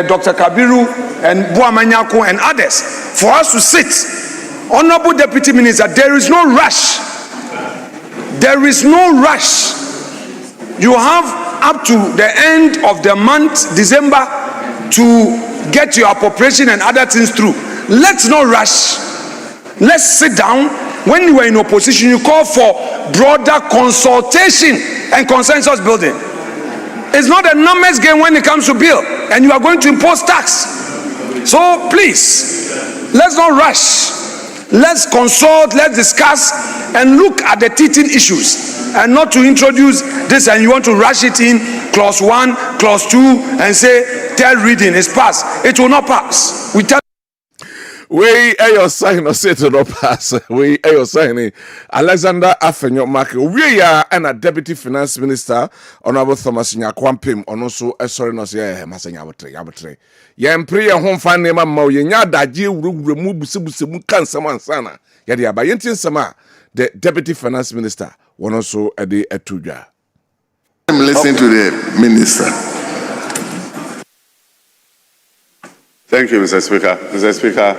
Dr. Kabiru and Buamanyako and others, for us to sit. Honorable Deputy Minister, there is no rush. There is no rush. You have up to the end of the month, December, to get your appropriation and other things through. Let's not rush. Let's sit down. When you were in opposition, you call for broader consultation and consensus building. It's not a numbers game when it comes to bill, and you are going to impose tax. So please, let's not rush. Let's consult, let's discuss, and look at the teething issues, and not to introduce this and you want to rush it in clause 1, clause 2, and say third reading is passed. It will not pass. We tell we your sign or say to no pass. We your sign Alexander Afenyo Maakye. We are and a deputy finance minister Honorable Thomas Nyakwampim on also sorry no say masanya abotre. Yem pray home fan name ma ye nya daje remove busibusimu kan samansana. Ya dia ba yentin sama the deputy finance minister one also ade etudwa. I'm listening to the minister. Thank you, Mr. Speaker. Mr. Speaker,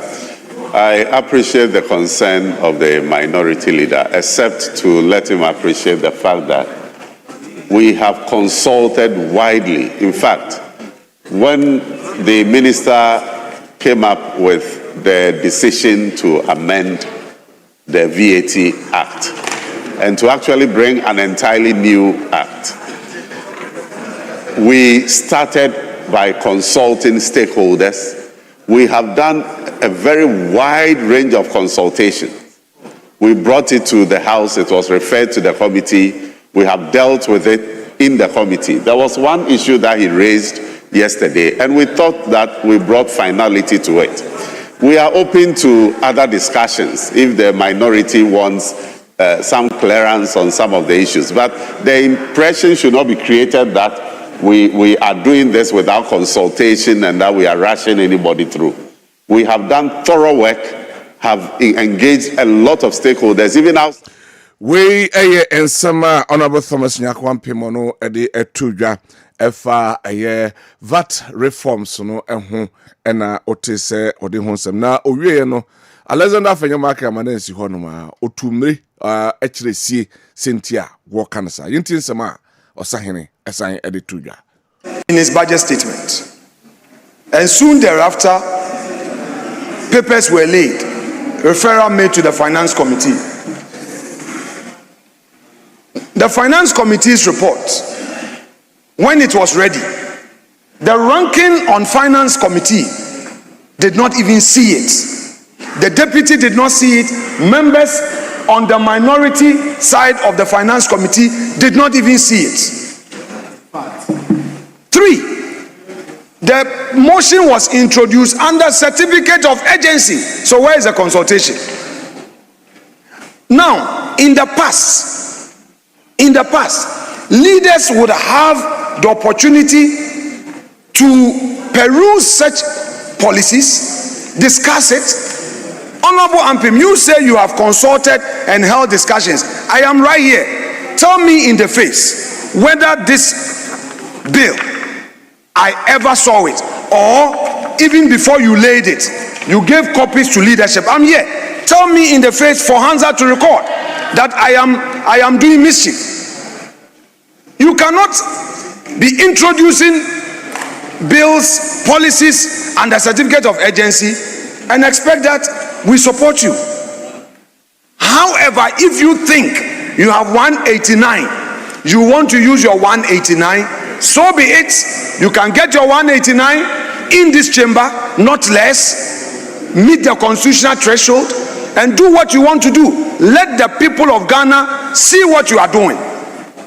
I appreciate the concern of the minority leader, except to let him appreciate the fact that we have consulted widely. In fact, when the minister came up with the decision to amend the VAT Act and to actually bring an entirely new act, we started by consulting stakeholders. We have done a very wide range of consultation. We brought it to the House. It was referred to the committee. We have dealt with it in the committee. There was one issue that he raised yesterday, and we thought that we brought finality to it. We are open to other discussions if the minority wants some clearance on some of the issues. But the impression should not be created that we are doing this without consultation and that we are rushing anybody through. We have done thorough work, have engaged a lot of stakeholders, even out. We and summer honorable Thomas Nyakwan Pimono edi etudwa efa VAT reforms no eho ena otese odi honsem na owie no Alexander Maakye amanensi ho no ma otumre ekiresie sentia wo kansa yinti nsema osahene esan edi tudwa in his budget statement. And soon thereafter, papers were laid, referral made to the Finance Committee. The Finance Committee's report, when it was ready, the ranking on Finance Committee did not even see it. The deputy did not see it. Members on the minority side of the Finance Committee did not even see it. 3. The motion was introduced under certificate of agency. So where is the consultation? Now, in the past, leaders would have the opportunity to peruse such policies, discuss it. Honorable Ampim, you say you have consulted and held discussions. I am right here. Tell me in the face whether this bill I ever saw it, or even before you laid it, you gave copies to leadership. I'm here. Tell me in the face for Hansa to record that I am doing mischief. You cannot be introducing bills, policies, and a certificate of agency and expect that we support you. However, if you think you have 189, you want to use your 189, so be it. You can get your 189 in this chamber, not less, meet the constitutional threshold, and do what you want to do. Let the people of Ghana see what you are doing.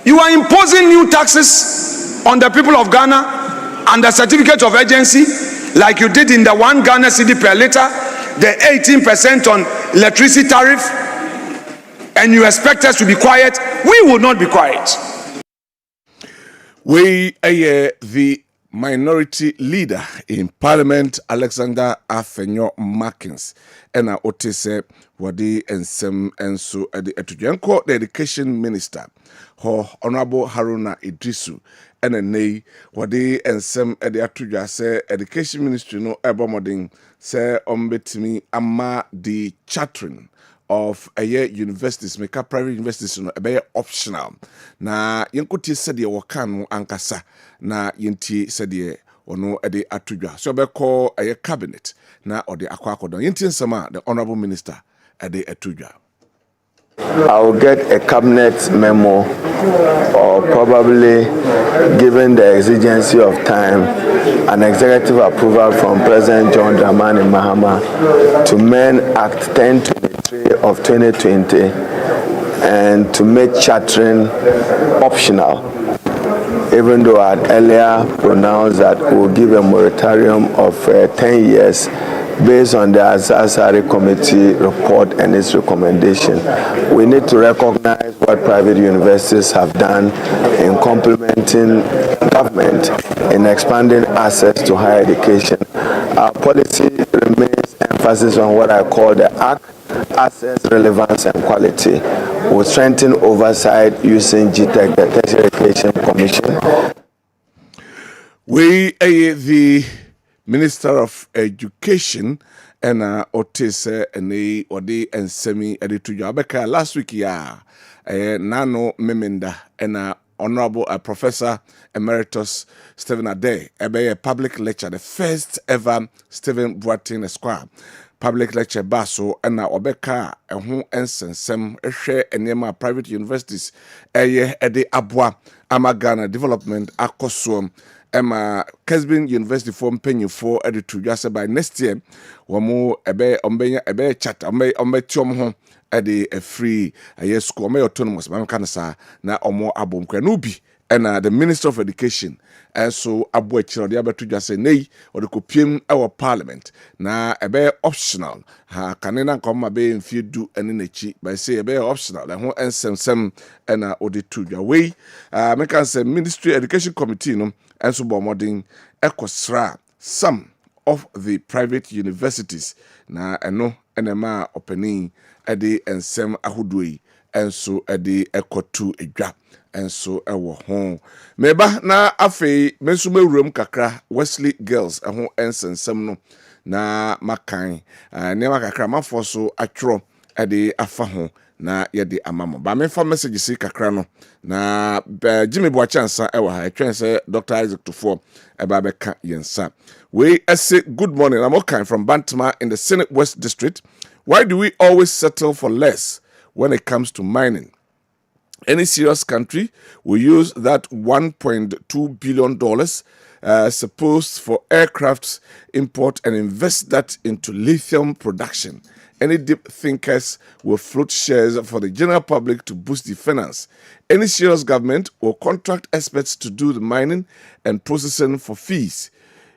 You are imposing new taxes on the people of Ghana and the certificate of agency, like you did in the 1 Ghana cedi per liter, the 18% on electricity tariff, and you expect us to be quiet. We will not be quiet. We the minority leader in Parliament, Alexander Afenyo Markins, and Otese Wadi and Sem and so at the Etujanko, the Education Minister, Honorable Haruna Idrisu, and a nay Wadi and Sem at the Atuja say Education Ministry no Ebomoding say Ombetimi Ama the chattering of a year universities, make up private universities no be optional. Na yenkuti said ye wakano ankasa na yenti said ye ono ede atudwa. So be call a cabinet na or the akwakodon. Yenti nsama the honorable minister ede atudwa. I will get a cabinet memo, or probably, given the exigency of time, an executive approval from President John Dramani Mahama to amend Act 1023 of 2020 and to make chartering optional, even though I had earlier pronounced that we will give a moratorium of 10 years based on the Azasari Committee report and its recommendation. We need to recognize what private universities have done in complementing government in expanding access to higher education. Our policy remains emphasis on what I call the access, relevance, and quality. We'll strengthen oversight using GTEC, the Tertiary Education Commission. We the Minister of Education and Otese and Odi and Semi Edituja Abeka last week Nano Memenda and Honorable Professor Emeritus Stephen Ade a public lecture, the first ever Stephen Boateng Esquire public lecture baso and Obeka and who ensensem share and private universities Ede Abwa Amagana Development Akosum Emma Kessben University form penny for editor just by next year. One more ebe chat tiom home at a free a year school may autonomous Mamkanasa na more album Kranubi and the Minister of Education and so Abuach the other to just say nay or the copium our parliament na ebe optional ha canena come be in few do and in a cheap by say ebe optional and who and some and odi way make say Ministry Education Committee no and so modern ecosra some of the private universities. Na eno enema opening ede ensem ahudoi enso ede ekotu edwa enso ewo ho. Meba na afei menso mewuram kakra Wesley Girls eho ensensem no na makan ne makakra mafo so atwro ede afa ho na yede amamo ba me fa message si kakra no na Jimmy Boachansa ewa ha etwen se Dr. Isaac Tufo eba beka yensa we say good morning. I'm okay from Bantama in the Senate West District. Why do we always settle for less when it comes to mining? Any serious country will use that $1.2 billion supposed for aircraft import and invest that into lithium production. Any deep thinkers will float shares for the general public to boost the finance. Any serious government will contract experts to do the mining and processing for fees.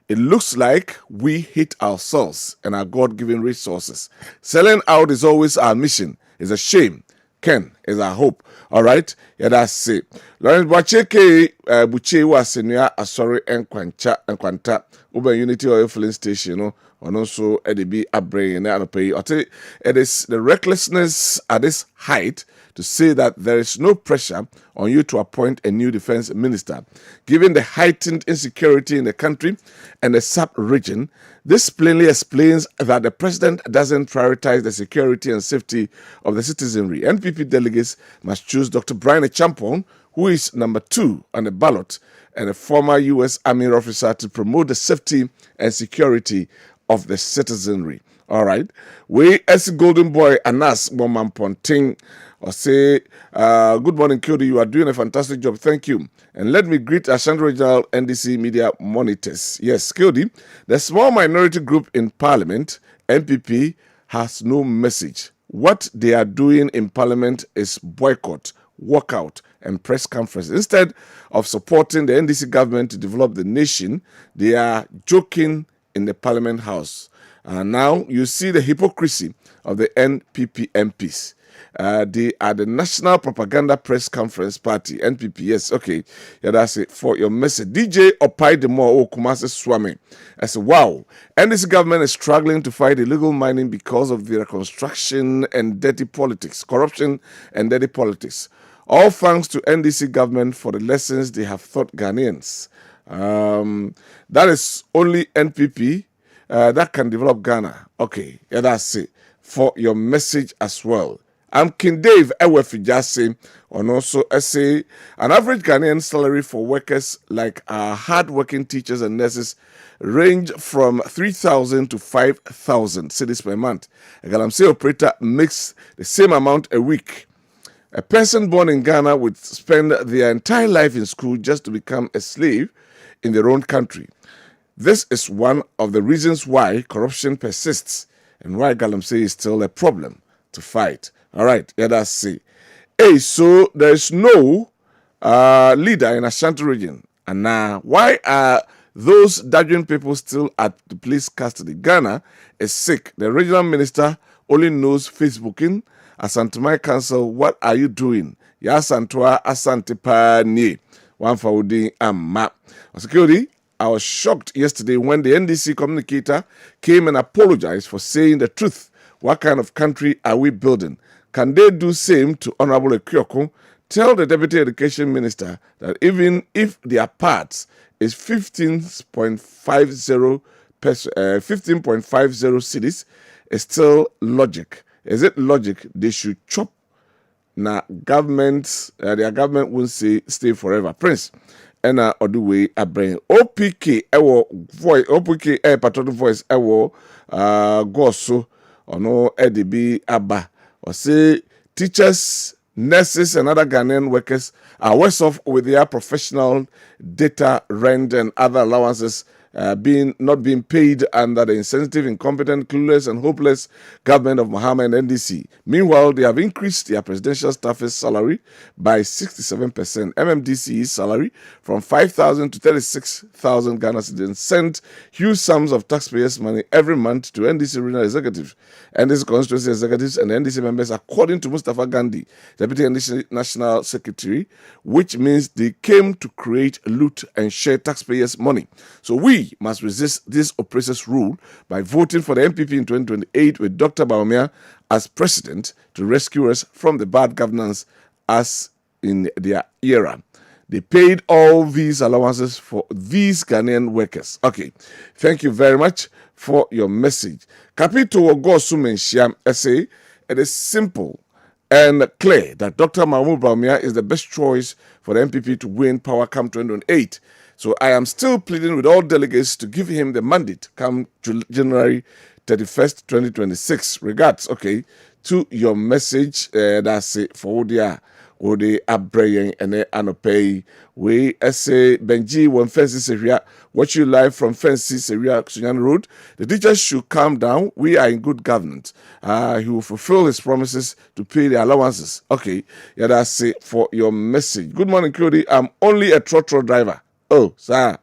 It looks like we hate ourselves and our God-given resources. Selling out is always our mission. It's a shame. Ken is our hope. All right? Yeah, that's it. Lawrence Bacheke, Buche was senior, sorry, and Quanta, Uber Unity Oil Filling Station, no, and also EDB Abre and Anope. I tell you, it is the recklessness at this height to say that there is no pressure on you to appoint a new defense minister. Given the heightened insecurity in the country and the sub-region, this plainly explains that the president doesn't prioritize the security and safety of the citizenry. NPP delegates must choose Dr. Brian Champon, who is number 2 on the ballot, and a former U.S. Army officer to promote the safety and security of the citizenry. All right. We, as Golden Boy Anas Boman Ponting, or say, good morning, Kyoto. You are doing a fantastic job. Thank you. And let me greet Ashanti Regional NDC Media Monitors. Yes, Kyoto, the small minority group in Parliament, NPP, has no message. What they are doing in Parliament is boycott, walkout, and press conference. Instead of supporting the NDC government to develop the nation, they are joking in the Parliament House. Now you see the hypocrisy of the NPP MPs. They are the National Propaganda Press Conference Party, NPP. Yes, okay. Yeah, that's it for your message. DJ Opai Demo Kumase Swami. I said, wow. And this government is struggling to fight illegal mining because of the reconstruction and dirty politics, corruption and dirty politics. All thanks to NDC government for the lessons they have taught Ghanaians. That is only NPP that can develop Ghana. Okay, yeah, that's it for your message as well. I'm King Dave Ewefijase, and also say an average Ghanaian salary for workers like our hard-working teachers and nurses range from 3,000 to 5,000 cedis per month. A Galamsey operator makes the same amount a week. A person born in Ghana would spend their entire life in school just to become a slave in their own country. This is one of the reasons why corruption persists and why Galamsey is still a problem to fight. All right, yeah, that's it. Hey, so there is no leader in Ashanti region. And now, why are those Dajuan people still at the police custody? Ghana is sick. The regional minister only knows Facebooking. Asantumai Council, what are you doing? Yasantua Asantipani. One for Udin and Map. Security, I was shocked yesterday when the NDC communicator came and apologized for saying the truth. What kind of country are we building? Can they do same to Honorable Ekyoko? Tell the Deputy Education Minister that even if their parts is 15.50 cities, it's still logic. Is it logic? They should chop. Now, government, their government won't say stay forever. Prince, and Oduwe Abrain. OPK, voice, OPK, patrol voice, Goso, or no, EDB, Abba. Or say teachers, nurses, and other Ghanaian workers are worse off with their professional data, rent, and other allowances not being paid under the insensitive, incompetent, clueless, and hopeless government of Mohammed and NDC. Meanwhile, they have increased their presidential staff's salary by 67%. MMDC's salary from 5,000 to 36,000 Ghana cedis, sent huge sums of taxpayers' money every month to NDC regional executives, NDC constituency executives, and NDC members, according to Mustafa Gandhi, Deputy NDC National Secretary, which means they came to create, loot, and share taxpayers' money. So we, We must resist this oppressor's rule by voting for the MPP in 2028 with Dr. Bawumia as president to rescue us from the bad governance as in their era. They paid all these allowances for these Ghanaian workers. Okay, thank you very much for your message. Capito Ogosumenshia essay, it is simple and clear that Dr. Mahmoud Bawumia is the best choice for the MPP to win power come 2028. So I am still pleading with all delegates to give him the mandate come January 31st, 2026. Regards, okay, to your message. That's it for the Abrayan and Anopay. We say Benji one fences area. Watch you live from Fences area, Sunyan Road. The teachers should calm down. We are in good governance. He will fulfill his promises to pay the allowances. Okay, yeah, that's it for your message. Good morning, Cody. I'm only a trotro driver. Oh, sir.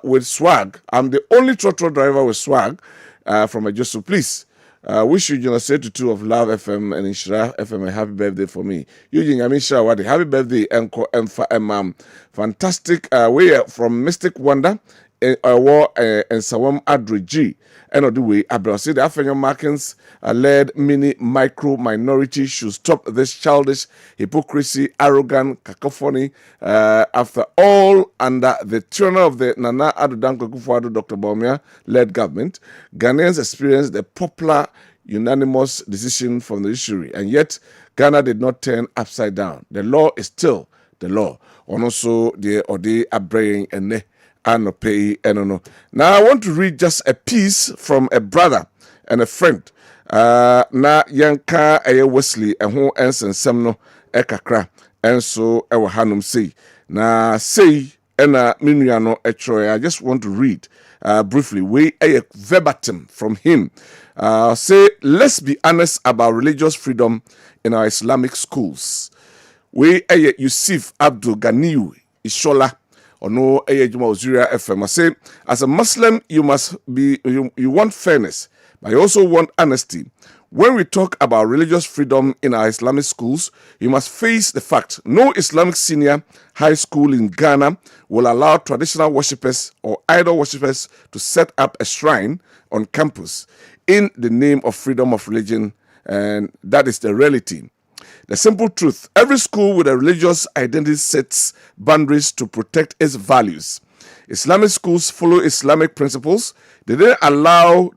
With swag. I'm the only trotro driver with swag from a Josu. Please, wish you say to two of Love FM and Inshira FM a happy birthday for me. Eugene Amisha Wadi, happy birthday, Enko Emfa. Fantastic. We are from Mystic Wonder and Sawam Adri G. And of the way, Abrasi, the African Americans led mini micro minority should stop this childish hypocrisy, arrogant cacophony. After all, under the tenure of the Nana Addo Dankwa Akufo-Addo Dr. Bawumia led government, Ghanaians experienced the popular unanimous decision from the judiciary, and yet Ghana did not turn upside down. The law is still the law. And also the Ode Abraying and Anope Enono. Now I want to read just a piece from a brother and a friend. Na yanka eye Wesley ho ensensem no ekakra enso ewo hanum sei. Na sei ena menua no etro. I just want to read briefly we a verbatim from him. Say, let's be honest about religious freedom in our Islamic schools. We Yusuf Abdul Ganiyu Ishola Ono Juma Ozuria FM. I say, as a Muslim, you must be you want fairness, but you also want honesty. When we talk about religious freedom in our Islamic schools, you must face the fact no Islamic senior high school in Ghana will allow traditional worshippers or idol worshippers to set up a shrine on campus in the name of freedom of religion, and that is the reality. The simple truth, every school with a religious identity sets boundaries to protect its values. Islamic schools follow Islamic principles. They don't allow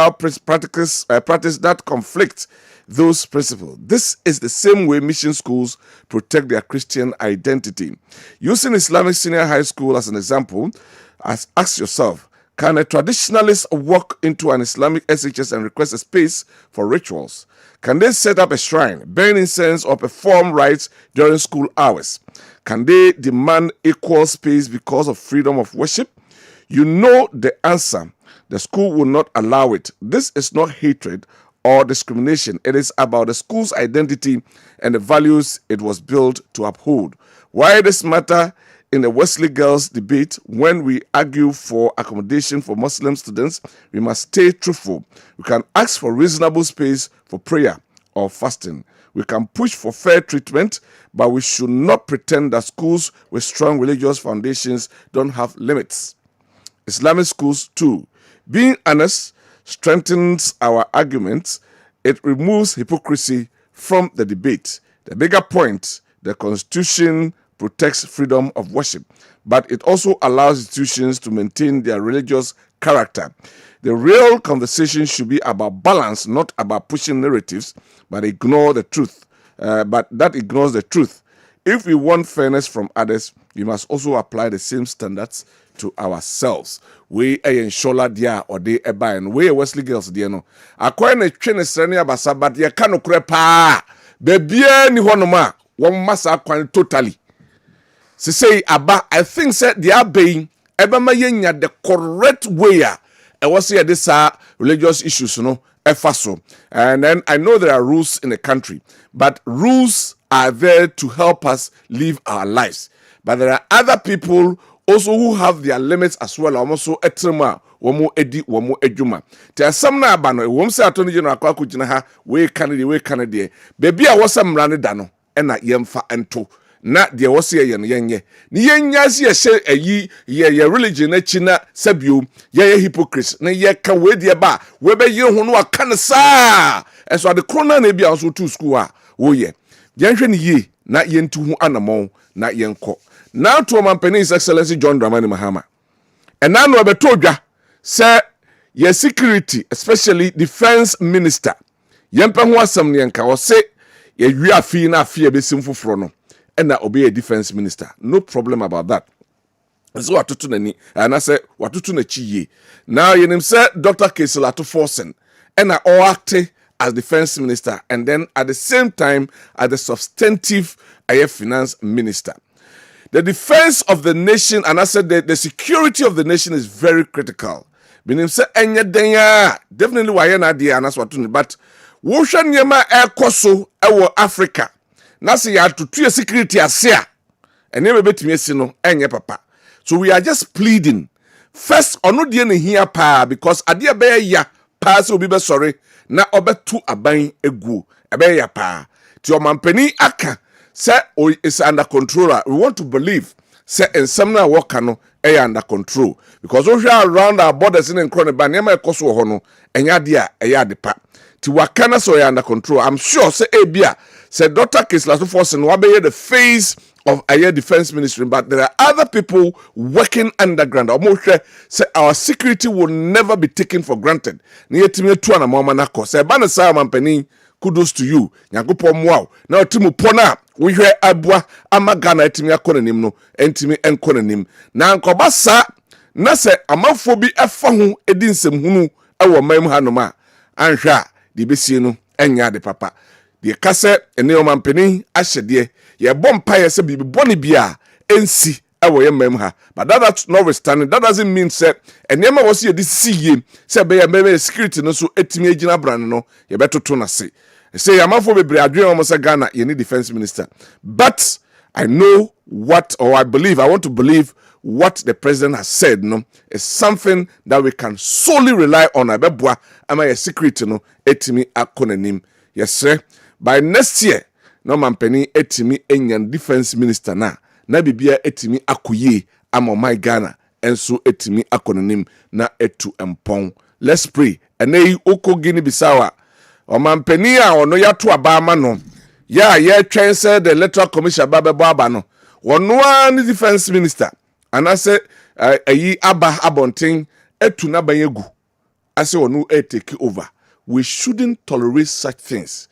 practice that conflict those principles. This is the same way mission schools protect their Christian identity. Using Islamic senior high school as an example, ask yourself, can a traditionalist walk into an Islamic SHS and request a space for rituals? Can they set up a shrine, burn incense, or perform rites during school hours? Can they demand equal space because of freedom of worship? You know the answer. The school will not allow it. This is not hatred or discrimination. It is about the school's identity and the values it was built to uphold. Why this matter in the Wesley Girls debate, when we argue for accommodation for Muslim students, we must stay truthful. We can ask for reasonable space for prayer or fasting. We can push for fair treatment, but we should not pretend that schools with strong religious foundations don't have limits. Islamic schools, too. Being honest strengthens our arguments. It removes hypocrisy from the debate. The bigger point, the Constitution protects freedom of worship, but it also allows institutions to maintain their religious character. The real conversation should be about balance, not about pushing narratives, but ignore the truth. But that ignores the truth. If we want fairness from others, we must also apply the same standards to ourselves. We ensure dia or de eba and we Wesley Girls dia no. Akwa na twe ne srene abasa but ye ka no kure pa. Bebia ni honoma, won masa kwan totally. Se say aba, I think said the abeing ebema yenya the correct way e was here this religious issues no efaso. And then I know there are rules in the country, but rules are there to help us live our lives. But there are other people also who have their limits as well. Also etrema womo edi womo edwuma. Te asam na aba no wom se atoni general akwa kugina ha we Canada. Baby a wasam rane da no na yemfa ento. na de wo se ye no yenye ni yenya se ye hye ayi ye religion na chi na sabio ye hypocrite na ye ka we de ba we be ye ho no aka ne saa eso ade krona na bia so to school a wo ye yenhwe ni ye na yentu hu anamon na yenko na to mampani His Excellency John Dramani Mahama and now no beto dwa say your security especially defense minister yempa ho asam ne nka wo se ye wi afi na afi e besim foforo no and na obe a defense minister no problem about that so watoto nani and I say watoto na chiye now yenim say Dr. Keselato Forsen and na all acting as defense minister and then at the same time as the substantive finance minister. The defense of the nation, and I said that the security of the nation is very critical. Meaning, say, definitely why you're not there, and that's what to but Woshan Yama Air Koso, our Africa. Nasi ya to your security as here, and never bet me, no, and your papa. So we are just pleading. First, on no dear here, pa, because a dear bear ya, pass will be sorry, na obe tu abain egu, a bear ya pa. To your mampeni aka. Say is under control. We want to believe say in some na work no under control because we are around our borders in Nkron ba na ekoso ho no enya dia depa ti wakana so under control. I'm sure say ebia say Dr. Keselato Forsen wa be the face of our defense ministry, but there are other people working underground. Say our security will never be taken for granted. Ni yetimi tu na mama na ko say ba na sa mampani kudos to you. Nyankopon moa. Na otimu pona we hwe abua amagana etimi akonanim no entimi enkonanim. Na nkoba sa na se amafo bi efa ho edinsem hunu ewo mam hanoma anhwa de besie no enya de papa. De kase ene o mampeni ahyede ye bompa ye se bibi boni bia ensi ewo ye mam ha. But that's notwithstanding, that doesn't mean say enema was ye this see say be ye security no so etimi agina brand no ye betoto na se. Say amafo bebre adwen almost Ghana you need defense minister. But I know what, or I want to believe what the president has said no is something that we can solely rely on. Abebwa ama ye security no etimi akonanim. Yes sir. By next year no mampeni etimi enyan defense minister na bibia etimi akoye ama my Ghana enso etimi akonanim na etu empon. Let's pray. Enei oko Guinea Bissau Omampeni a ono yato abama no ya ye twen say the electoral commission babebo aba no wono an defense minister anase ayi aba abonten etu na banyegu ase wono take over. We shouldn't tolerate such things.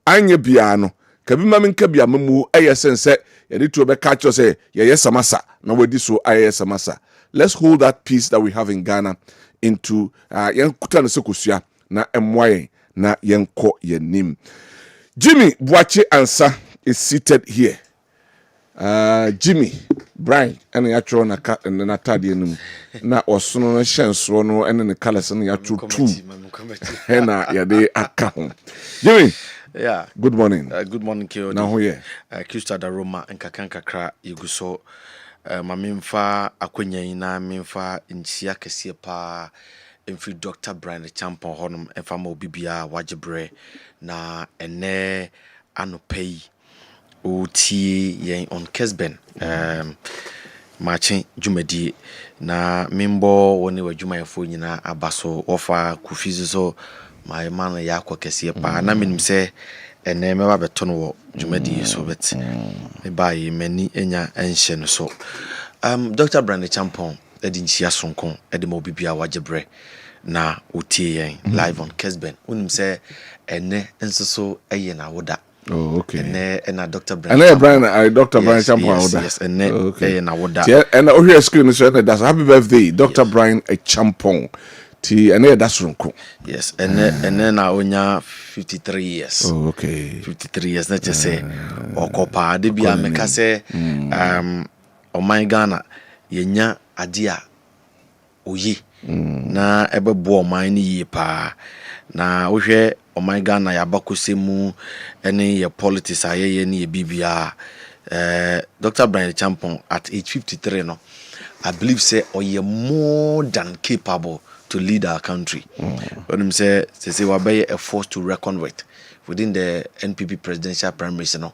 Anye bia no kabi maminka bia mamu sense ye need to be catch us say ye samasa na wedi so samasa. Let's hold that peace that we have in Ghana into yen kuta no sekosua na emwaye na yenko yenim. Jimmy Buache Ansa is seated here. Jimmy Brian and yatro na ka na tade num na osono no hyenso no ene ne colors no yatro two na yade aka ho. Jimmy, yeah, good morning. Good morning Kyo. Na ho ye Krista da Roma nkakra yeguso mamemfa akonyan na memfa nsia kese pa Infri Dr. Brian Champon honum efama obibia wajebre na ene anopei oti yen on Kessben Maakye jumadi na mimbo woni wadwumayefo nyina abaso ofa kufizi so my man yakwa kese pa na menim se ene meba beto no wo jumadi so bet me bayi mani enya enhye no so Dr. Brian Champon edinchia sonkon edema obibia wajebre na otie yen live on Kessben unim se ene ensoso eye na woda. Oh, okay. Ene Dr. Brian. Dr. Brian Champon woda. Yes, ene eye na woda. And o here screen so that's happy birthday Dr. Brian Champon. Ti ene that's ronko. Yes, ene na onya 53 years. Oh, okay. 53 years na je say okopa de bia meka se my Ghana yenya adia oyi na ebebo oman ni yi pa na wohwe oman Ghana ya bakosemu ene ye politics ayeye ni bibia Dr. Brian Champon at age 53 no I believe say oye more than capable to lead our country. When him say we are a force to reckon with within the NPP presidential primaries no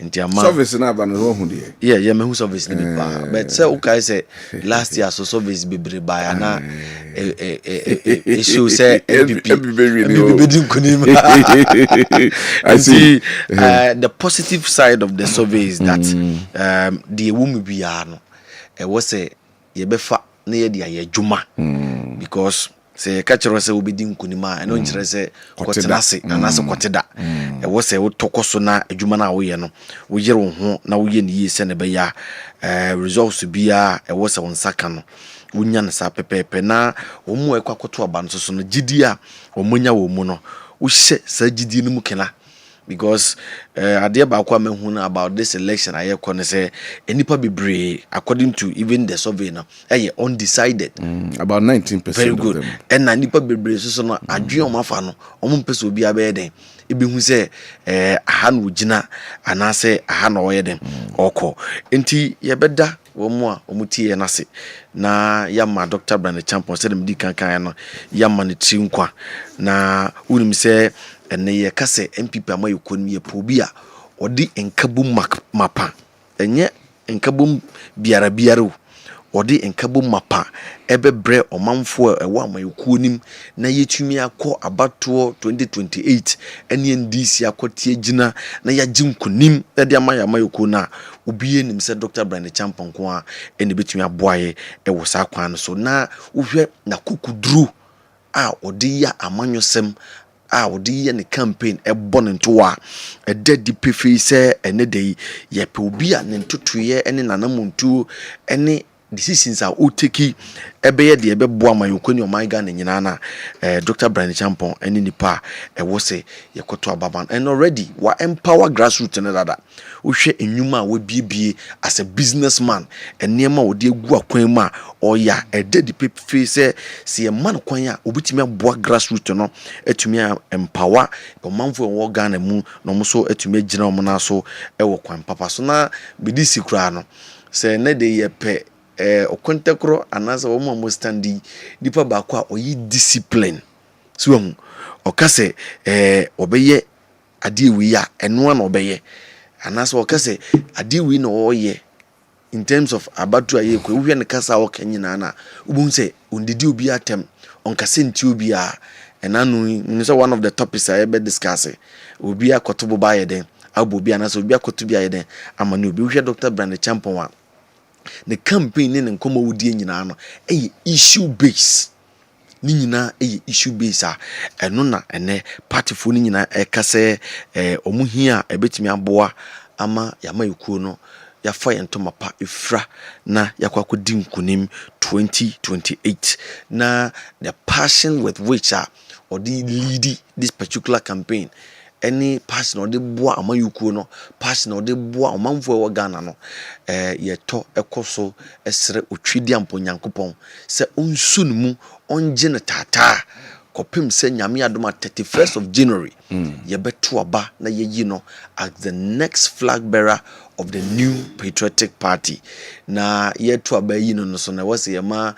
service na ba no hu de. Yeah, me hu service ni bi pa. But say okay say last year so service be by na issue say MPP din kunim. I see the positive side of the survey is that the woman biya no e wo say ye befa na ye dia ye dwuma because say catcher say obi din kunima eno nkyere say kotenase anase koteda e wo say wo tokoso na adwuma na wo ye no wo yere wo ho na wo ye ne yi se ne be ya results bia e wo say wonsaka no wonya ne sa pepepe na wo mu ekwakoto aba no so no gidi a wo munya wo mu no wo hye sa gidi no mu kena because ade ba kwa mehu na about this election aye kone say enipa bebre according to even the survey now undecided about 19% very good of them. And na nipa bebre so no adwen omafa no omompese obi abe den ebihu say aha no gina anase aha no oye den oko enti yebeda wo mu a omutie na se na yama Dr. Brand Champion say dem di kankan no yama ne tri nkwa na unim say ene ye kase MPP amaye konim ye pobia odi enkabum mapa enye enkabum biara odi enkabum mapa ebebre omanfo ewo amaye konim na yetumi akọ abato 2028 ene NDC akotie gina na yagim konim ede amaye kona obiye nim se Dr. Brand Champion ko a ene betumi aboaye ewo sa kwan so na wohwe na kukudru a odi ya amanyosem odi ye ne campaign ebon nto a edadi pefe se ene dey ye pe obi a ne ntotoye ene nanamuntu ene decisions are oteki ebeye de ebebo amayokoni omaiga ne nyina na Dr. Brand Champion ene nipa wo se yekoto ababan and already wa empower grassroots ne dada wohwe enwuma we biebie as a businessman enema odi egu akwan mu a oya edadi pepe se man kwan a obitimi aboa grassroots no etumi empower omanfo wo Ghana mu no mo so etumi agina omo na so ewo kwan papa so na bidisi kura no se ne de ye pe okontekro anasa wo mo standi dipa ba kwa oyi discipline so hu okase obeye ade wi ya eno na obeye anasa okase ade wi na oye in terms of abatu aye ko hwe ne kasa wo kanyina na ubun se ondidi obi atem onkase nti obi a enanu ni so one of the topics I be discuss obi akoto ba ye den abobi anasa obi akoto bi aye den amane obi hwe Dr. Brand Champion wa the campaign ne nkomo wodi nyina no issue base ni nyina issue base a eno na ene party fo ni nyina ekase omuhia ebetimi aboa ama yama ekuo no ya fa yentoma pa efra na yakwako dinkunim 2028 na the passion with which or the lead this particular campaign any passion or the boa amayukuo no passion or the boa amanfo e Ghana no yeto ekoso esre otwidi ampo nyankopon se onsun mu onje ne tata kopim se nyame adoma 31st of January yebeto aba na yeyi no as the next flag bearer of the new patriotic party na yeto aba yi no so na wase yema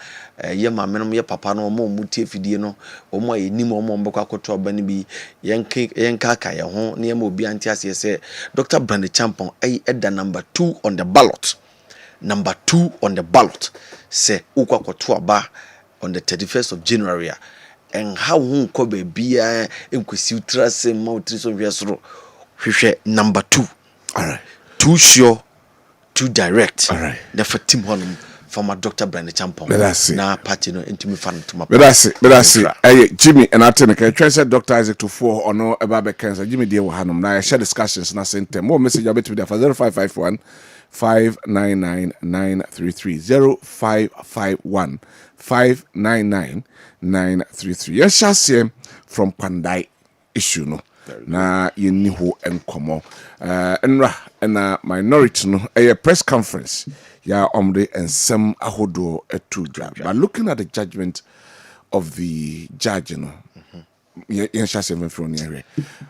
menom ye papa no mo mutie fidie no omo ayenim omo mbekwa akoto aba ni bi yenka aka ye ho na yema obi anti ase se Dr. Brand Champion eda number 2 on the ballot se ukwa akoto aba on the 31st of January and how won ko be bia enkwesi utrase ma utriso hwesoro hwehwe number 2. All right. Too sure, too direct. All right. The team honum from a Dr. Brand Champion. Na party no intimi fan to my. But that's it. Hey Jimmy and Ateneka transfer Dr. Isaac to 4 or no about cancer. Jimmy dear hanum. Now I share discussions na same time. More message I bet with for 0551 599 933 0551 599 933. Yes, shall see from Pandai issue no. Na yeni ho enkomo enra na minority no a press conference ya omde ensem ahodo etudra. But looking at the judgment of the judge, you know,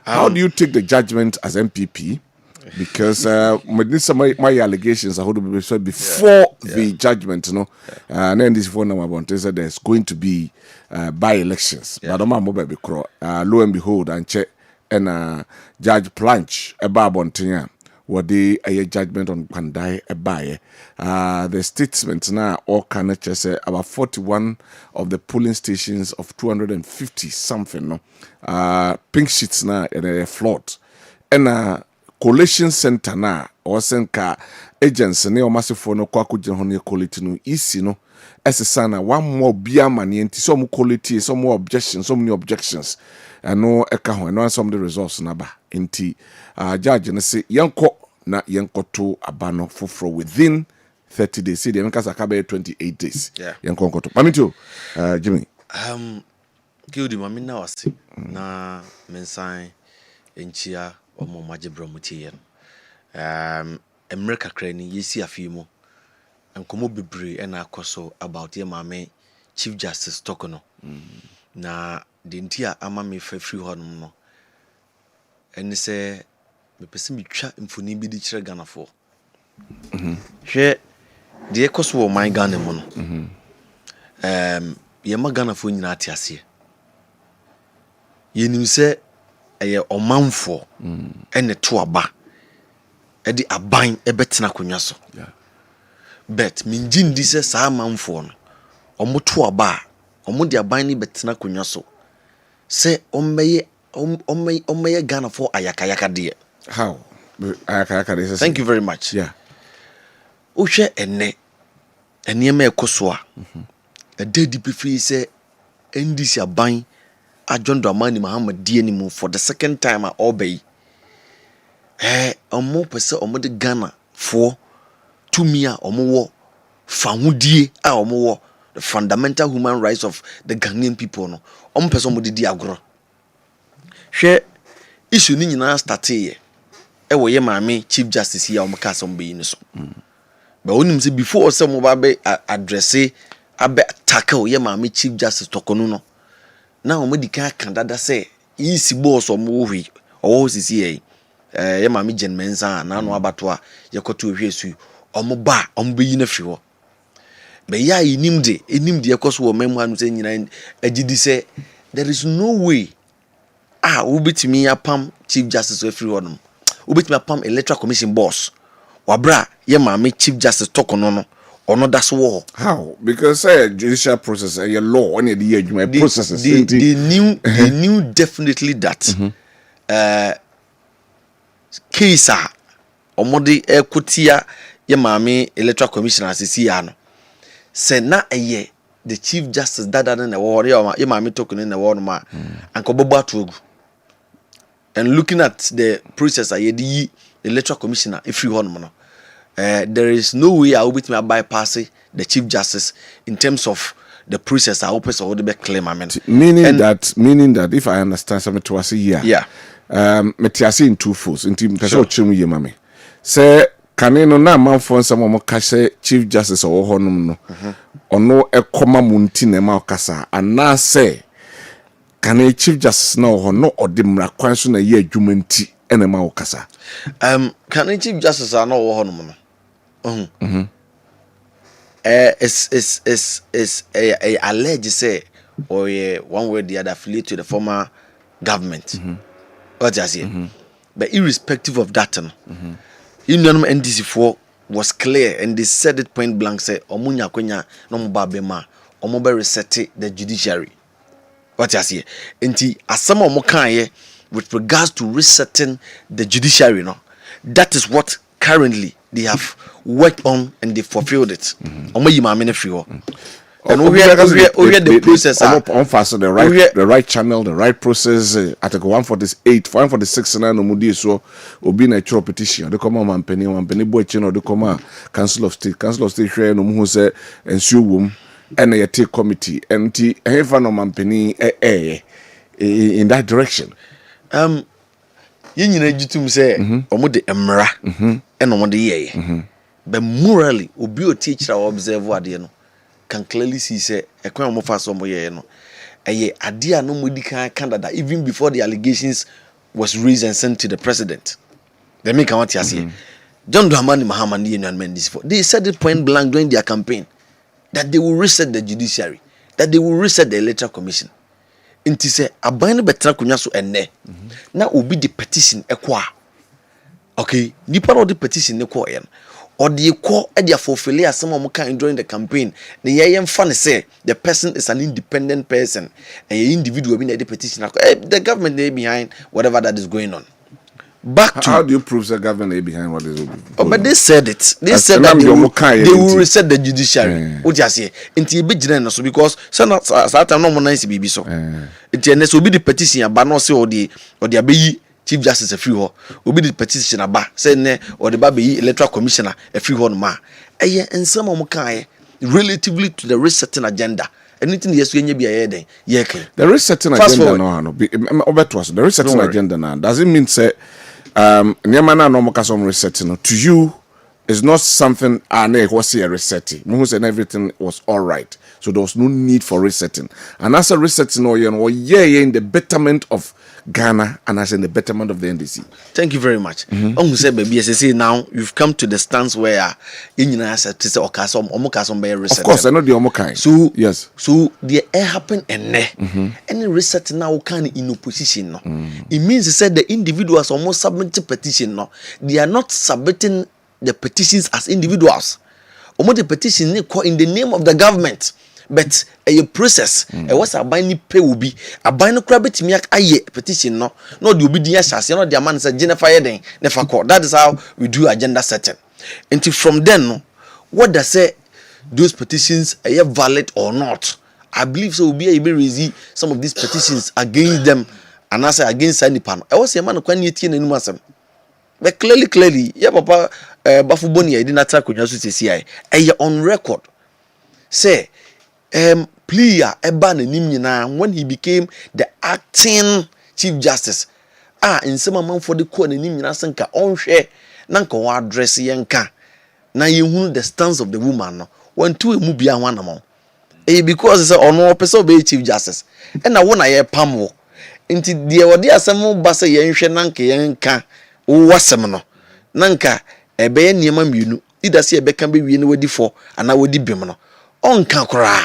how do you take the judgment as MPP? Because my allegations are before the judgment, you know, and then this phone number said there's going to be by-elections. But lo and behold, and check and Judge Planch a babontinya wɔde ɛyɛ judgment on Kwandai ɛbaeɛ. The statement now all can say about 41 of the polling stations of 250 something no pink sheets now and flood and collation center na or senka agents ne omasifo no kwako gye ho ne quality no isi no esesa na one more bia mane enti some quality some more objections some new objections no eka ho no some the results na ba enti judge ne say yenko na yenko to abano foforo within 30 days see dem kasa ka be 28 days yenko nkoto mamito Jimmy Gildi mami na wase na mensan enchia omo majebro mutie America krani yesi afimo enkomo bebre na akoso about ye mame Chief Justice Tokono na dentia ama me free honum no eni se me pese mi twa mfoni bi di kire Ghana for hwe de ekoso wo man Ghana mu no ye ma Ghana for nyina atiase ye nim se eye omanfo ene to aba edi aban ebetena konwa so bet minjindi se sa amanfo no omo to aba omo de aban ni betena konwa so se ommeye Ghana for ayakayaka de how ayakayaka de thank you very much uhwe ene ma ekoso a dedi prefer se ndisi aban John Dramani Muhammad die ni mu for the second time at obey omo pese omo de Ghana for to me omo wo fahudie omo wo the fundamental human rights of the Ghanaian people no omo pese omo de di agro hwe issue ni nyina start ye wo ye maame Chief Justice ya omo ka so mbe ni so but onim say before say mo ba be address abe tackle ye maame Chief Justice Tokono no na omo di kan dada say isi boss omo hwi owo sisi ye maame Jen Mensa na no abato a ye koto hwesu omo ba omo be yi na fi ho be ya enim de ekoso wo memu anu say nyina agidi say there is no way ubitimi apam Chief Justice free honum ubitimi apam Electoral Commission boss wabra ye maame Chief Justice Tokono no ono that's war how because judicial process a law on the processes they knew definitely that case omode ekotia ye maame Electoral Commission asisi ya no se na eye the Chief Justice dada na war ye maame Tokono na war no ma ankobobo atogu and looking at the process the Electoral Commissioner if you honum there is no way I will be bypass the Chief Justice in terms of the process I hope so would be claim meaning that if I understand something to us metiasi in two folds in team person chemu ye mame say kaneno na manfo some mo ka say Chief Justice or honum no ono ekoma munti na ma okasa ana say can a Chief Justice no no odimra kwan so na ye adwuma nti ene ma okasa can a Chief Justice no wo honum no it's a alleged say or one way or the other affiliate to the former government what I say but irrespective of that Union NDC4 was clear and they said it point blank say omunya kwenya no mba bema omo be reset the judiciary what I say enti asama omo kan ye with regards to resetting the judiciary no that is what currently they have worked on and they fulfilled it omo yima me free ho and we the process on fast the right channel the right process article 148 146 na no mudi so obi na choro petition de come man penny boy chino de come council of state hwe no mu say ensuo wom and a take committee and hefa no man penny in that direction ye nyina gitum say omo de emra and omo de ye but morally obi o teacher observe ade no can clearly see say ekwan omo fa so omo ye no eye ade a no modi kan Canada even before the allegations was raised and sent to the president they make what you say John Dramani Muhammad and Mendes they said it point blank during their campaign that they will reset the judiciary that they will reset the Electoral Commission inti say aban no betra konwa so enne na obi the petition ekwa Okay, nipa no the petition ne call yen. Or the call at their fulfill as some of kind during the campaign. The yam funny say the person is an independent person, and the individual being the petition. The government they behind whatever that is going on. Back to how do you prove the government is behind what is going on? Oh, but they said it. They said that they will reset the judiciary. What you say? Into a big general, so because some time no more nice baby so. It will be the petition, but not say or the baby. Chief Justice a free ho obi the petition aba say ne or the baby electoral commissioner a free ho no ma and some of them relatively to the resetting agenda anything yes we be a den ye can the resetting agenda no the resetting agenda now does it mean say nyama na no mo ka some resetting to you is not something it was a resetting and everything was all right, so there was no need for resetting, and as a resetting in the betterment of Ghana and as in the betterment of the NDC. Thank you very much. Now you've come to the stance where of course I know the omokai. So yes, so the air happen and any resetting now can in opposition no. It means that the individuals almost submitting petition no, they are not submitting the petitions as individuals. Almost the petition in the name of the government. But a process, was a binding pay will be a binding crabbit miak aye petition no the obedience as you know the man said Jennifer Eden never call. That is how we do agenda setting. Until from then no, what does say those petitions are valid or not? I believe so will be able to raise some of these petitions against them and answer against any panel. I was a man who can yet in any but clearly, yeah, Papa Bafuboni, I did not attack with CCI. On record, say, Plia Eban Nimina, when he became the acting Chief Justice, in some amount for the court, and Nimina Sanka on share, Nanko address Yanka. Now you know the stance of the woman, when two mubia one among. Because it's a no person be Chief Justice, and I want to hear Pamo. Into the idea some bassa Yansha Nanka Yanka. Wasemno nanka ebe niema mienu ida se ebe kan be wie na wadi fo ana wadi bem no onka kora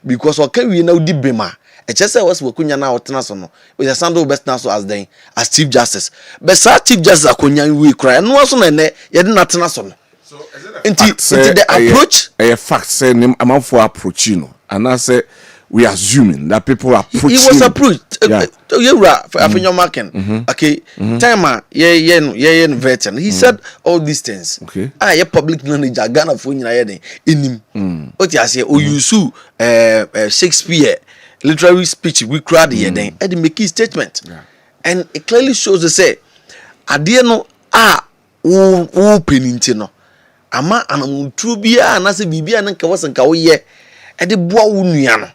because o kan wie na wadi bem a e chese was wakunya na otena so no we just stand best na so as Chief Justice but sa Chief Justice akonya we kora no so na ne ye de na tena so no so is it the approach a fact say amount approach you know and I say we assuming that people are approaching. He was approached. Okay. Timer, yeah, veteran. He said all these things. Okay. Yeah, public knowledge. Ghana for in him. What you say? Oh, you sue Shakespeare literary speech. We cried here then. And make his statement. Yeah. And it clearly shows to say, I didn't know. Open no. Ama true bia na se bibia na nka wasanka wo ye. E de boa wo nua no.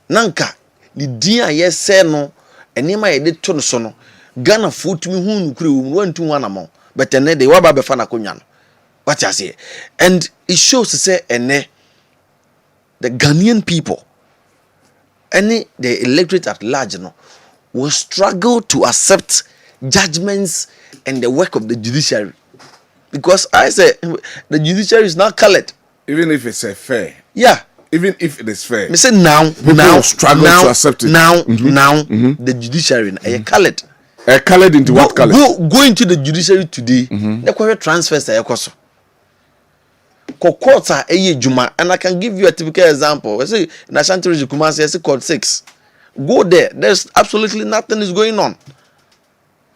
Nanka ni dia yese no enema ye de to no so no Ghana fotumi hu nukure wo wantu wana mo but ene de waba be fa na konwa no what you say and it shows to say ene the Ghanaian people any the electorate at large no will struggle to accept judgments and the work of the judiciary because I say the judiciary is not colored even if it's fair. Yeah. Even if it is fair. Me say now struggle to accept it. Now, the judiciary colored. Colored into what color? Go into the judiciary today. They call transfers to Ekoso. Kokota eye juma, and I can give you a typical example. I say in Ashanti Kumasi, I say code 6. Go there. There's absolutely nothing is going on.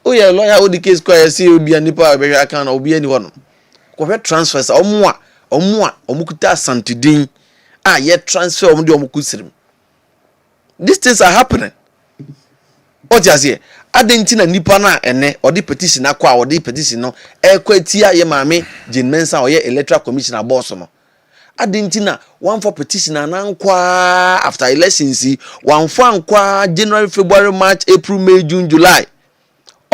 Oh yeah, lawyer hold the case quite see obi anipa be account obi anyone. Ko transfers omukuta santidin. Yet transfer on the omukusirim. These things are happening. What you say? Adentina nipa na ene or the petition akwa or the petition no ekwatia ye maame Jane Mensa or ye electoral commissioner boss no. Adentina one for petition anankwa after elections one for ankwa January, February, March, April, May, June, July,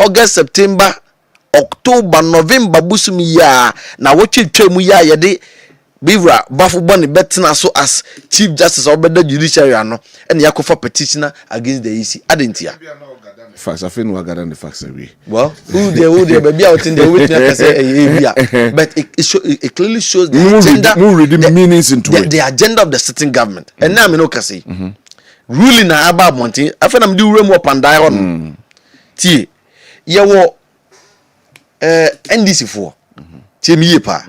August, September, October, November busumi ya na wochi twemu ya ye de Bivra Bafuboni betina so as Chief Justice or better judiciary and yakofa petitioner against the EC. Adentia. Facts, I feel no garden the facts away. Well, who they baby out in the witness say but it clearly shows the agenda. No reading meanings into it. The agenda of the sitting government. And now I no kasi. Ruling na aba monte. I find am do remo up and die on. Tie. Ye wo NDC for Timmy pa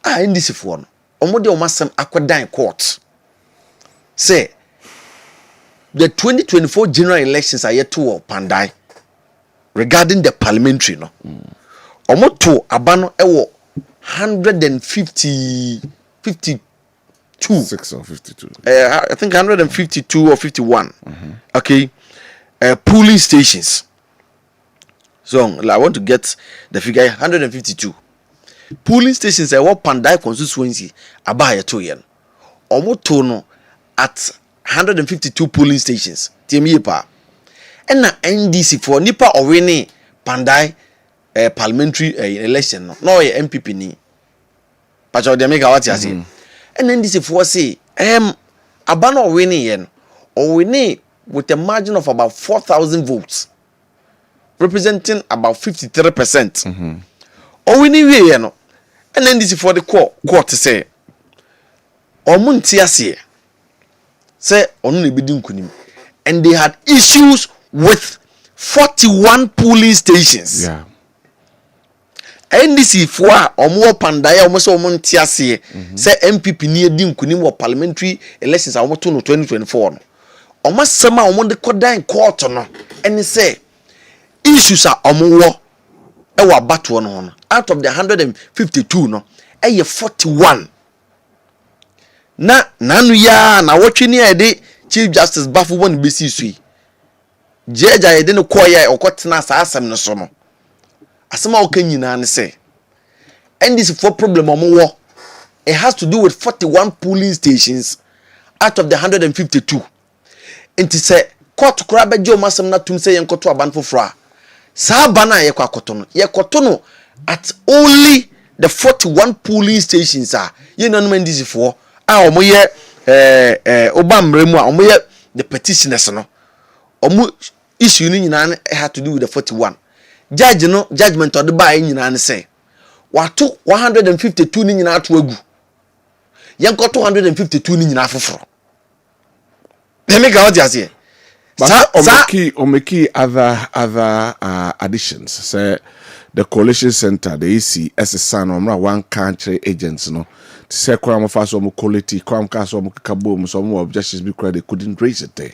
NDC for no omo de omasem akwadan court say the 2024 general elections are yet to Pandai regarding the parliamentary no omo to abano ewo 152 6 or 52 I think 152 or 51 okay polling stations. So I want to get the figure 152 polling stations I want Pandai constituency abaya to yen omo to no at 152 polling stations TME pa and na NDC for nipa owini Pandai parliamentary election no ye MPP ni pacho de make what you say and NDC for say abana owini yen owini with a margin of about 4,000 votes representing about 53%. Owini we yen no and NDC for the court say omunti ase say onu na bedi nkunim and they had issues with 41 polling stations. Yeah. NDC for omo Pandai omo say omunti ase say MPP ni edi nkunim wo parliamentary elections a omo to no 2024 no omo sema omo de kodan court no and say issues are omo wo e wa bato no out of the 152 no e 41 na nanu ya na wotwe e de Chief Justice Bafu won be si sui jeja e de no koya okotena sa asem no so no asema o kanyina ne say and this for problem omo wo it has to do with 41 polling stations out of the 152 enti say court kura beje o masem na tum say yenkoto aban foforo sa bana yekoto no at only the 41 polling stations are you know no NDC for omo ye obamre mu omo ye the petitioners no omo issue ni nyina had to do with the 41 judge no judgment of the buy nyina ne say wato 152 ni nyina ato agu yenkoto 152 ni nyina afoforo let me go out here. But omeki other additions. Say the coalition center, the EC, SSN, one country agents, no. Say kwam faso mo quality, kwam kaso mo kabo, some objections be credit couldn't raise it there.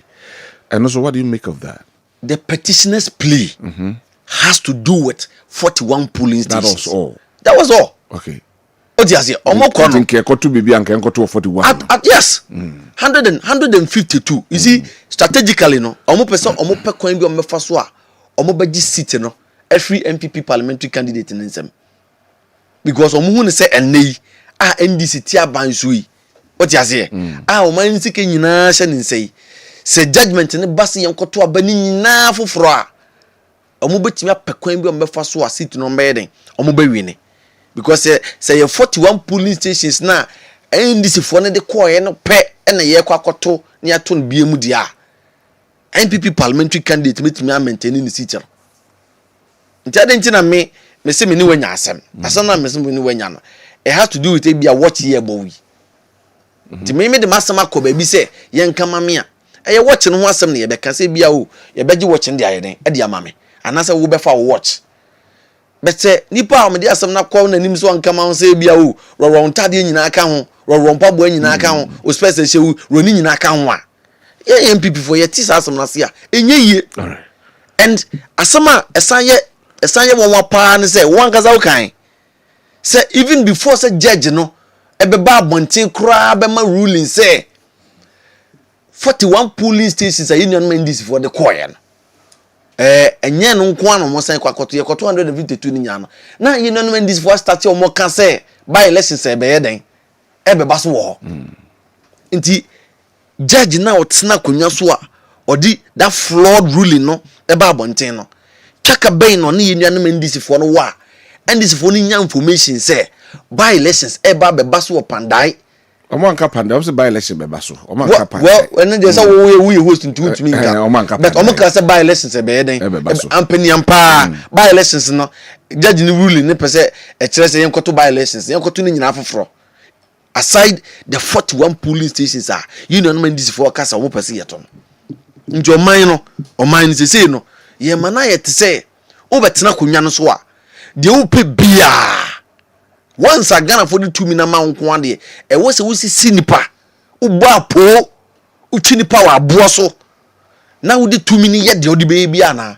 And also, what do you make of that? The petitioner's plea has to do with 41 polling stations. That was all. That was all. Okay. What do you say? Omo kono. Yes. 152. You see, strategically, no. Omo person, omo pe kwan bi omo fa so a, omo beji seat no. Every MPP parliamentary candidate in them. Because omo hu ne say enei a NDC tia ban so yi. What you say? Omo nsi ke nyina hye ne nsei. Se judgment ne base yenkoto abani nyina foforo a. Omo betimi apekwan bi omo fa so a seat no mbeden. Omo be wi because say 41 polling stations na NDC for ne de koye no pe na ye kwakoto ne ato no biemu dia MPP parliamentary candidate metimi a maintain ni seat ntade ntina me se me ni wanya asem na me se me ni wanya no it has to do with e bia watch year bowi ti me de masem akoba bi se ye nkama me a ye watch no ho asem ne ye beka se bia o ye beji watch ndi ayeden e de amame anasa wo befa watch bete nipa amde asem na kwa na nim so ankama on se bia o ro ntade nyina aka ho ro mpabo nyina aka ho o space se wu ro ni nyina aka ho a ye MPP for ye tisa asem na se a enye yie and asema esanye won pa ne se won kaza ukan say even before say judge no ebeba abonten kura be ma ruling say 41 polling stations are union members for the coin enye no nko ano mo san kwakoto ye 252 ni nya no na union members for start o mo kan say by elections e be yeden ebeba so wo nti judge na otena konwa so a odi that flawed ruling no eba abonten no chaka bay no ne union members for no wa and this for nya information say by elections eba beba so Pandai omo anka Pandai o say by election beba so omo anka Pandai well when they say we host into me but omo ka say by elections eba yeden ampani ampa by elections no judge ni ruling ne pese e kire say yenkoto by elections yenkoto ni nyina afoforo aside the 41 polling stations are union members for kasa omo pese yeto njo man no o man ni say no ye mana ye te say o betena konwa no so a de wo pe bia once Ghana for the 2 million man nko ade e wo se wo si nipa wo bo apo wo twi nipa wa aboa so na wo de 2 million ye de wo de be bia na.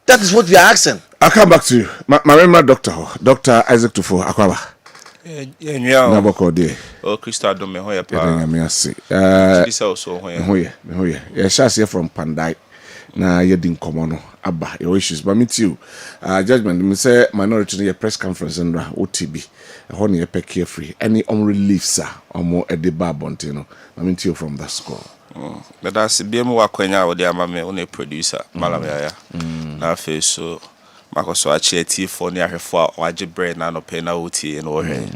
That is what we are asking. I'll come back to you. My Dr. Isaac Tufo Akwaba. Yeah, Naboko de. Oh, Christa do me hoya pa. Yeah, me ase. This also hoya. Me hoya. Yeah, shas here from Pandai. Na yedin komono aba your issues. But me too. Judgment me say minority no press conference ndra OTB. Ho ne pe carefree. Any on relief sir. Omo e de ba bonte no. Me too from that score. But that's be mo wakwanya wo de ama me on a producer malam ya. Na fe so makoso achi T4 ne ahwefo a waje bread na no pay na OT no hwe.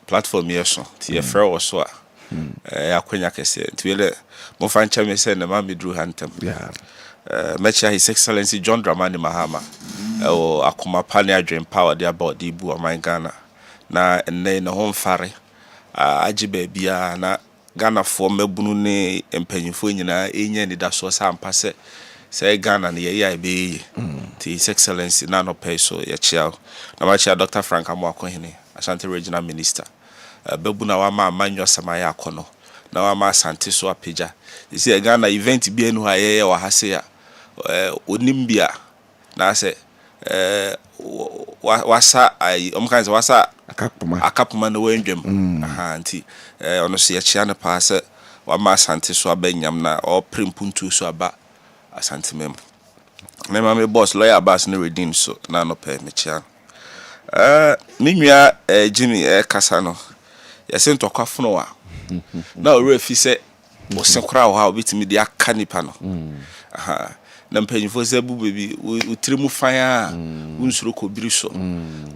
Platform yeso ti e frɛ wo so a akwanya kese ntiwele mo fancha me say na ma me drew hantem. Mecha His Excellency John Dramani Mahama o akoma pa ne adwen power de about the bu o Ghana na enne no ho mfare agi ba bia na Ghana for mebunu ne empanyifo nyina enye ne da so sampa se Ghana ne ye be His Excellency na no pay so ye chia na ma chia Dr. Frank Amoakohene Ashanti Regional Minister bebuna wa ma manyo samaya akono na wa ma Asante so apeja isi Ghana event bi enu ha ye wa hase ya onimbia na se wasa ai omkanze wasa akapuma no wendwem aha nti ono se yechia ne pa se wa ma Asante so abanyam na o prempuntu so aba Asante mem me boss lawyer Abbas no redeem so na no pay me chia minua Jimmy kasa no yese ntokwafono wa na o refi se o se kra wo ha obitimi de aka nipa no aha na mpanyifo se bu bebi utrimu fanya unsuro ko biriso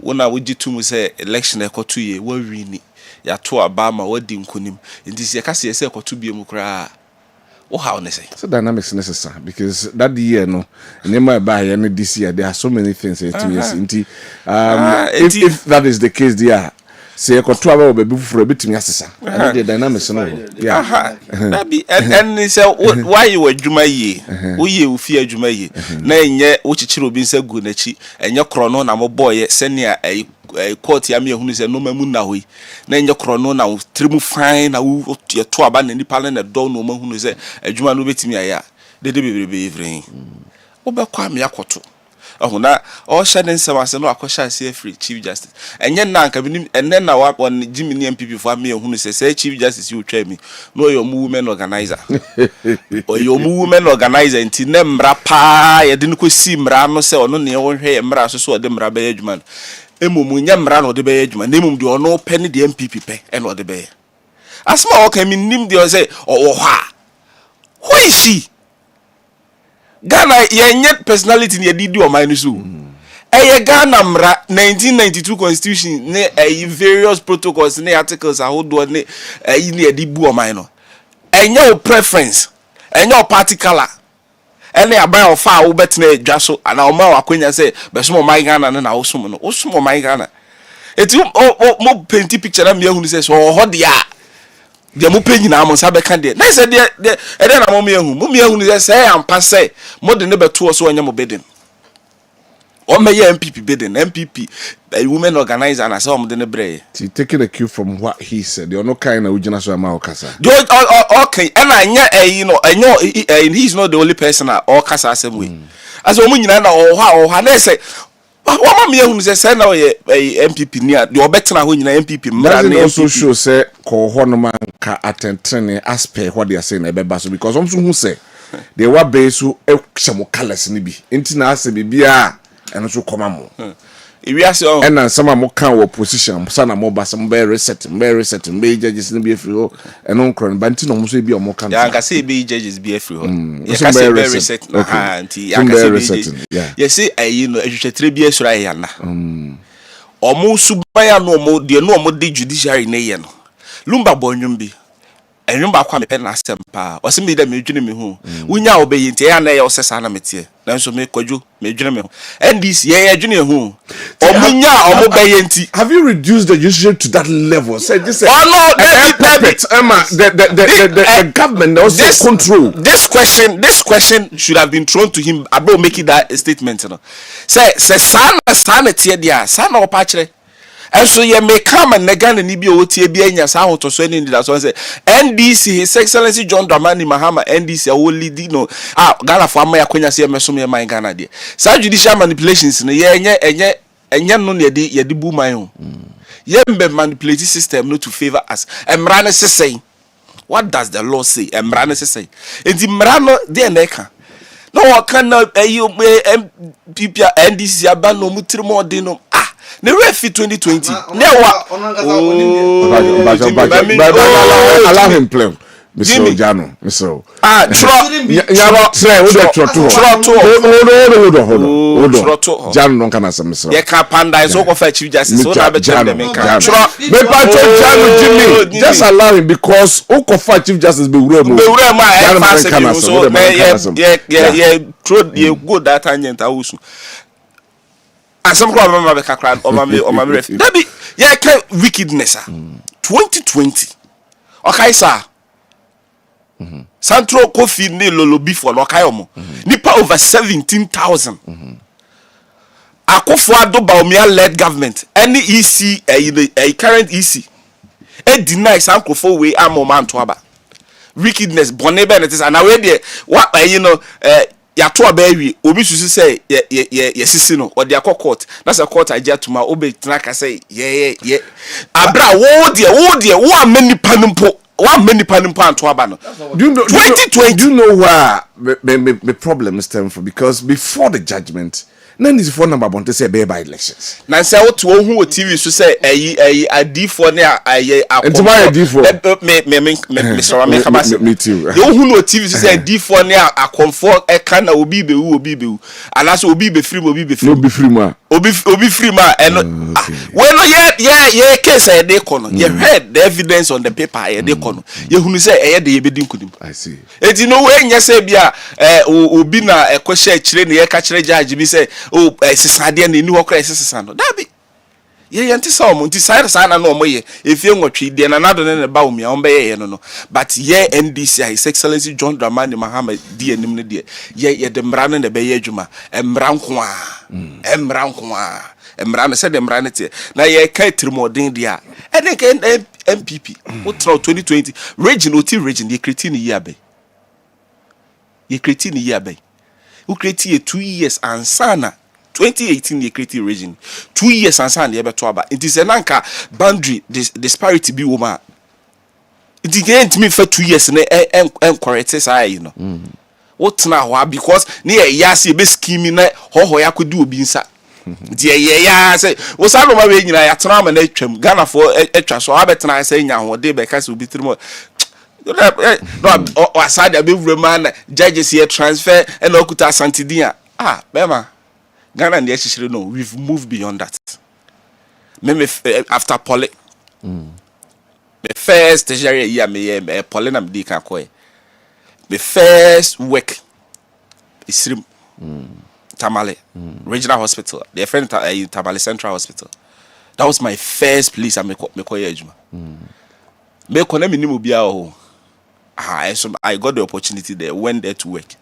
wona wogitum se election ekoto ye wa wini ya to abama wadi nkonim nti se kase se ekoto biemu kra wo how ne say so dynamics necessary because that year no nema ba here no this year there are so many things here 2 years nti if that is the case there say ekoto aba obebi fufuro bitimi asesa and the dynamics no yeah maybe and say why you adwuma ye wo ye ufi adwuma ye na enye wo chichiro obi nsa gu nachi enye krono na mo boy senia court ya me ehunu se no mamu na hoyi na enye krono na trimu fine na wo to aba na nipa na do no mahunu se adwuma no betimi aya dede bebrebe evren wo be kwa me akoto ohuna o shade nsema no akosha se free chief justice enye na anka bi enne na wa on Jimmy ni MPP for me ehunu se chief justice you twa mi no your women organizer or your women organizer nti ne mra pa ye de nko si mra no se ono ne wo hwe mra so de mra be adwuma emum nya mra no de be adwuma nemum de ono pe ne de MPP pe e no de be asma o kan mi nim de o say o ha who is she Ghana yenye personality ne didi o man so eye Ghana mra 1992 constitution ne various protocols ne articles ahodo ne ne dibu o man no enye o preference enye o particular ene aban of fa wo betena adwa so ana o ma wakwanya say beso man Ghana na wo som no wo som man Ghana eti mo paint picture na me ehunu say so ho dia de mo pe nyina mo sabe kan de na se de na mo me ehunu say ampa say mo de ne beto so anya mo bedin o me ye MPP bedin MPP a women organizer na say o mo de ne bre ti taking a cue from what he said you no kind na ujina so ama okasa okay and anya he's not the only person or kasa same way as o mo nyina na o ha na say Wama me ehunu se na o MPP ni a de obetena ho nyina MPP mra na also show say ko ho no man ka atentene aspect what they are saying ebeba so because some who say they were based so ehwemo colors ni bi enti na ase bibia eno so koma mo iwi ase o and na some mo kan wo position so na mo ba some be reset be judges ni bi efri ho eno nkron ba enti no mo so bi o mo kan ya ka say be judges bi efri ho ya ka say be reset na anti ya ka say be judges ya say no ehwetwetre bi esura ya na omo subaya no mo de no mo de judiciary na ye no lumba bonwum bi remember kwa me pen na asem pa o se me da me dwene me hu unya obeyi ntia ya na ye osesa na metie nanso me kwadwo me dwene me hu ndc ye dwene hu omunya omobeye nti. Have you reduced the judiciary to that level? Say this oh no, the government also control this question should have been thrown to him about making that statement, you know. Say sana tie dia sana opa kire. And so ye may come and negana ni bi otie bi anya sa hoto so any that so say NDC His Excellency John Dramani Mahama NDC only no Ghana for am yakwanya se meso me man Ghana de sa judicial manipulations no ye enye no ne de bu man ho ye mbe manipulate system no to favor us emra ne sesey. What does the law say? Emra ne sesey enti mra no de na eka no kan na ayo MPP NDC aba no mutrimo de no ne refi 2020 allow him play Mr. Jano Mr. Hold on. Jano no kana some Mr. Ye ka panda is go for chief justice so na be tell them kan Jano just allow him because o ko for chief justice be wura mu so ye throw ye go that tangent awusu asem kwa mama be kakra o mama ref dabi ye ka wickedness 2020 okay sir Central Kofi ne lolobi for no kai omo nipa over 17,000 akofo ado baomia led government any EC a current EC e deny sankofo we amoma nto aba wickedness bonebe net is and we there what you know ya to abawi obi susu say ye sisi no or their court that's a court agya tuma obe tnaka say ye abra wo there wo many panimpo anto aba no. Do you know 2020 do you know why the problem is time for because before the judgment none is for number bonte say by elections na say what to hu TV so say adi4 ne aye akọ me so me kabase me too you hu no TV so say adi4 ne akonfo e kan na obi bewu ana so obi be free no be free ma obi free ma and when no ye case e dey kono you heard the evidence on the paper e dey kono you hu say e dey be din kunim. I see it no we nya say bia obi na ekwohye kire ne ye ka kire judge bi say oh sisade na ni hokra sisando da bi ye yente sa omo nti sai na no omoye efie nwotwe de na nado ne ba omia ombe ye no but ye NDC His Excellency John Dramani Mahama di anim ne de ye de mra ne be ye adwuma emra nko emra ne se de mra ne te na ye ka trimodin dia e de ka MPP what 2020 region ye create ni ye abai who created 2 years and sana 2018 ye created region 2 years and sana ye beto aba it is enanka boundary disparity bi woma it again to me for 2 years na correct say you know what na because ne ya se be scheme na ho ya kodu obi nsa die ya say wo sa no ma we nyina ya tena ma na atwam Ghana for atwa so abetena say nya ho de be ka se obi trimo no aside abi man judges here transfer and okuta santidia bema Ghana and the no we've moved beyond that me after Poly the first tertiary year me Poly na me kan koy the first work is Tamale Regional Hospital the friend Tamale Central Hospital that was my first place I me koy ejuma me kona me ni mo bia o I got the opportunity there, went there to work.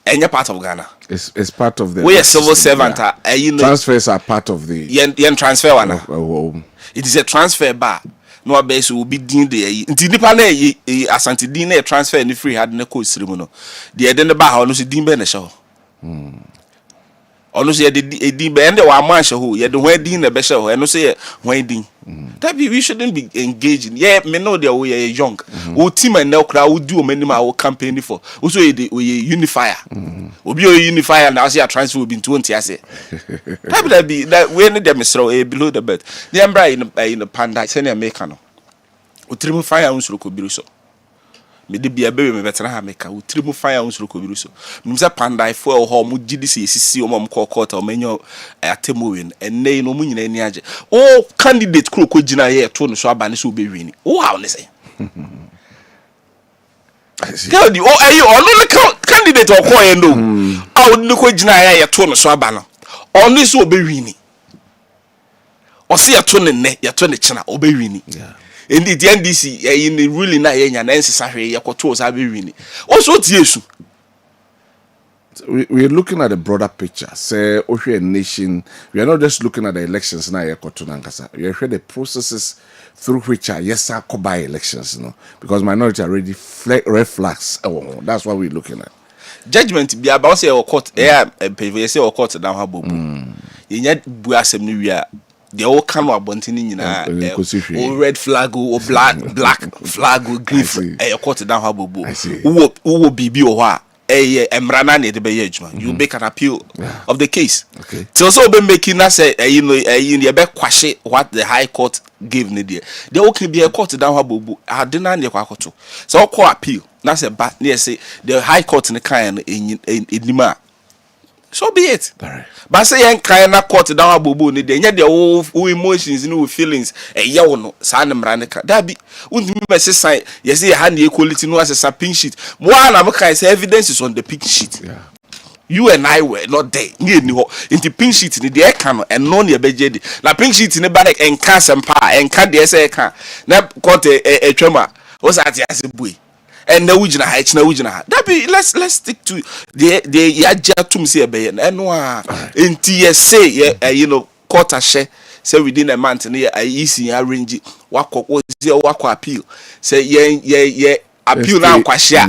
And you're part of Ghana. It's part of the. We are civil servant. You know, transfers are part of the. Yen transfer one. It is a transfer bar. No base will be deemed the. Until the panel, Asante Dine transfer any free had no coast ceremony. The Eden bar on the Dimbe show. Honestly, ye di be ende wa man show ye the when din na be show and no say when din that we shouldn't be engaging yeah me know they we young o team and now crowd we do many ma campaign for also we unifier obi o unifier now say transfer will be 20 I say that be that we need them throw below the bed the embra in the panda say na make no o trimu fire unsuro ko biru so me de bia be me betena ha meka o trimu fire unsuro ko biru so nimsa panda fo e ho mu gidi se sisi o mom kokota o menyo atemu win enne no mu nyina ni age o candidate kro ko gina ye to no so aba ne so be win o how ne say Kennedy, oh, are you on candidate or coin? No, I would look at Jina, your so abana. On this will be winning. Or see a tone in net, your 20 channel, obey winning. Indeed, the NDC, in the ruling, and necessary, your controls are be winning. Also, it's we're looking at the broader picture. Say, a nation, we are not just looking at the elections now. We are heard the processes through which are by elections, because minority are already red flags. Oh, that's what we're looking at. Judgment be about say or court, say or court down her bobo. Yet, Buasem New the old canoe abontini or red flag or black flag or grief a court down her bobo. Who will be or you make an appeal of the case. Okay. So also be making us say in the back question what the High Court gave Nidia. There okay be a court down her bobo. I didn't know kwakoto. So call appeal. That's a bad near say the High Court in the kind in Lima. So be it. But say yan kind na court down her bobo ni dey the whole emotions no feelings ya no sa na mranika. That be untimi me say yes say hand equality no as a pink sheet. One am kind say evidence is on the pink sheet. Yeah. You and I were not there. Ni in the pink sheet ni dey can and no ne be jedi. Na pink sheet ni ba na enka sempa enka dey say can. Na court e twema. O sa ati asebui. And the wujina that be let's stick to the yaja tum say be no enti say quarter share say within a month near easy arrange wako appeal say ye appeal now kwashia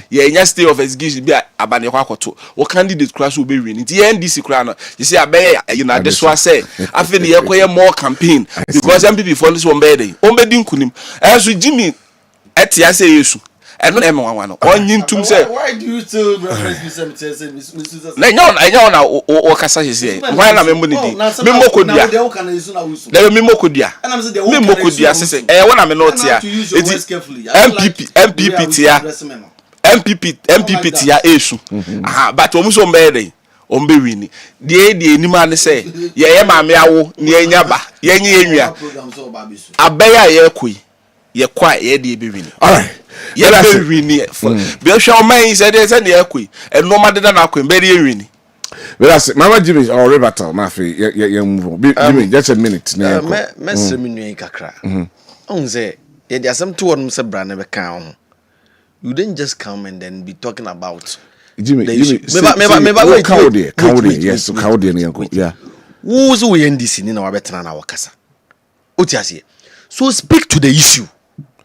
ye stay of execution be abane kwakoto o candidate class will be winning the NDC crown you see abe this one say after the yekoye more campaign because MPP for this one be dey o be din kunim so Jimmy etia say yesu and no M1 on yin say why do you still reference Mr. na o kasa say why na membo ni di membo kodua na membo kodua membo kodua say wona me not here MPP tia esu but o muso mbede o mbe wini die enima ne say ye maame awo ne enya ba ye nye enua abeya ye koi ye kwa ye de be wini all right. Yeah, very winning. Be sure man said there's any equi and no matter than aqua very winning. Well, that's Mama Jimmy or Rebata, Mafi, Jimmy, just a minute. Messer Minu Kakra. On say, there are some two of them, Sir Brand account. You didn't just come and then be talking about Jimmy. Maybe yes, yeah. Who's we in this in our veteran our casa? Otiasi. So speak to the issue.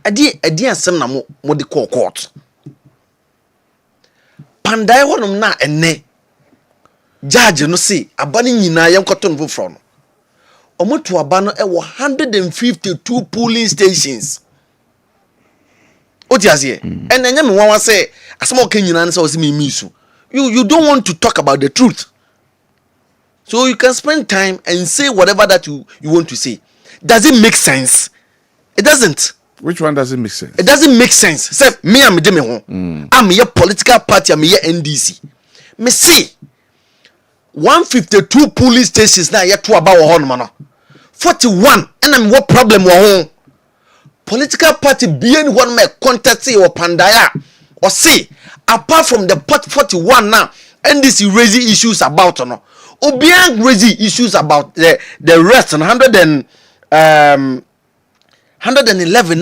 Adi asem na mo de call court. Pandai wonum na enne. Judge no say abani nyina yem kwato no foforo no. Omoto aba no e 152 polling stations. Oti ase. And enya me wan say asem o kan nyina no say o se me misu. You don't want to talk about the truth. So you can spend time and say whatever that you want to say. Does it make sense? It doesn't. Which one doesn't make sense? It doesn't make sense. Say me am de me ho. I'm a political party, I'm a NDC. Me see 152 police stations na yet to about ho no 41 and I'm what problem wo ho. Political party being one my contest or pandaya or see apart from the part 41 now NDC raising issues about no. Obiang raising issues about the rest and 111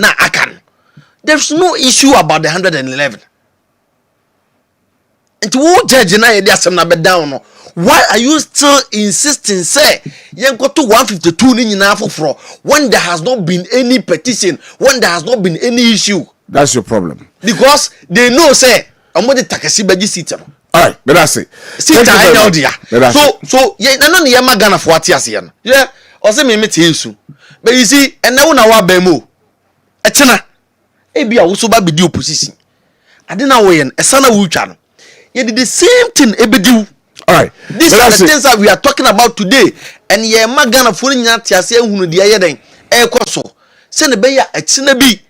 now I can. There's no issue about the 111. And to all judge na there some na be down. Why are you still insisting say you go to 152 ni nyina afoforo when there has not been any petition, when there has not been any issue? That's your problem. Because they know say amodi takasi beji seat. All right, but that's it. So yeah, na no yema Ghana for atiase ya. Yeah, o say me mete yesu. But you see, and now na wa bemu. Echena. Ebi a wo so ba be di opposition. Ade na wo ye esana wo twa no. Ye did the same thing ebedi. All right. These are the things that we are talking about today. And ye ma Ghana for nya tiase ehunu de ye den. E koso. Se ne be ya echena bi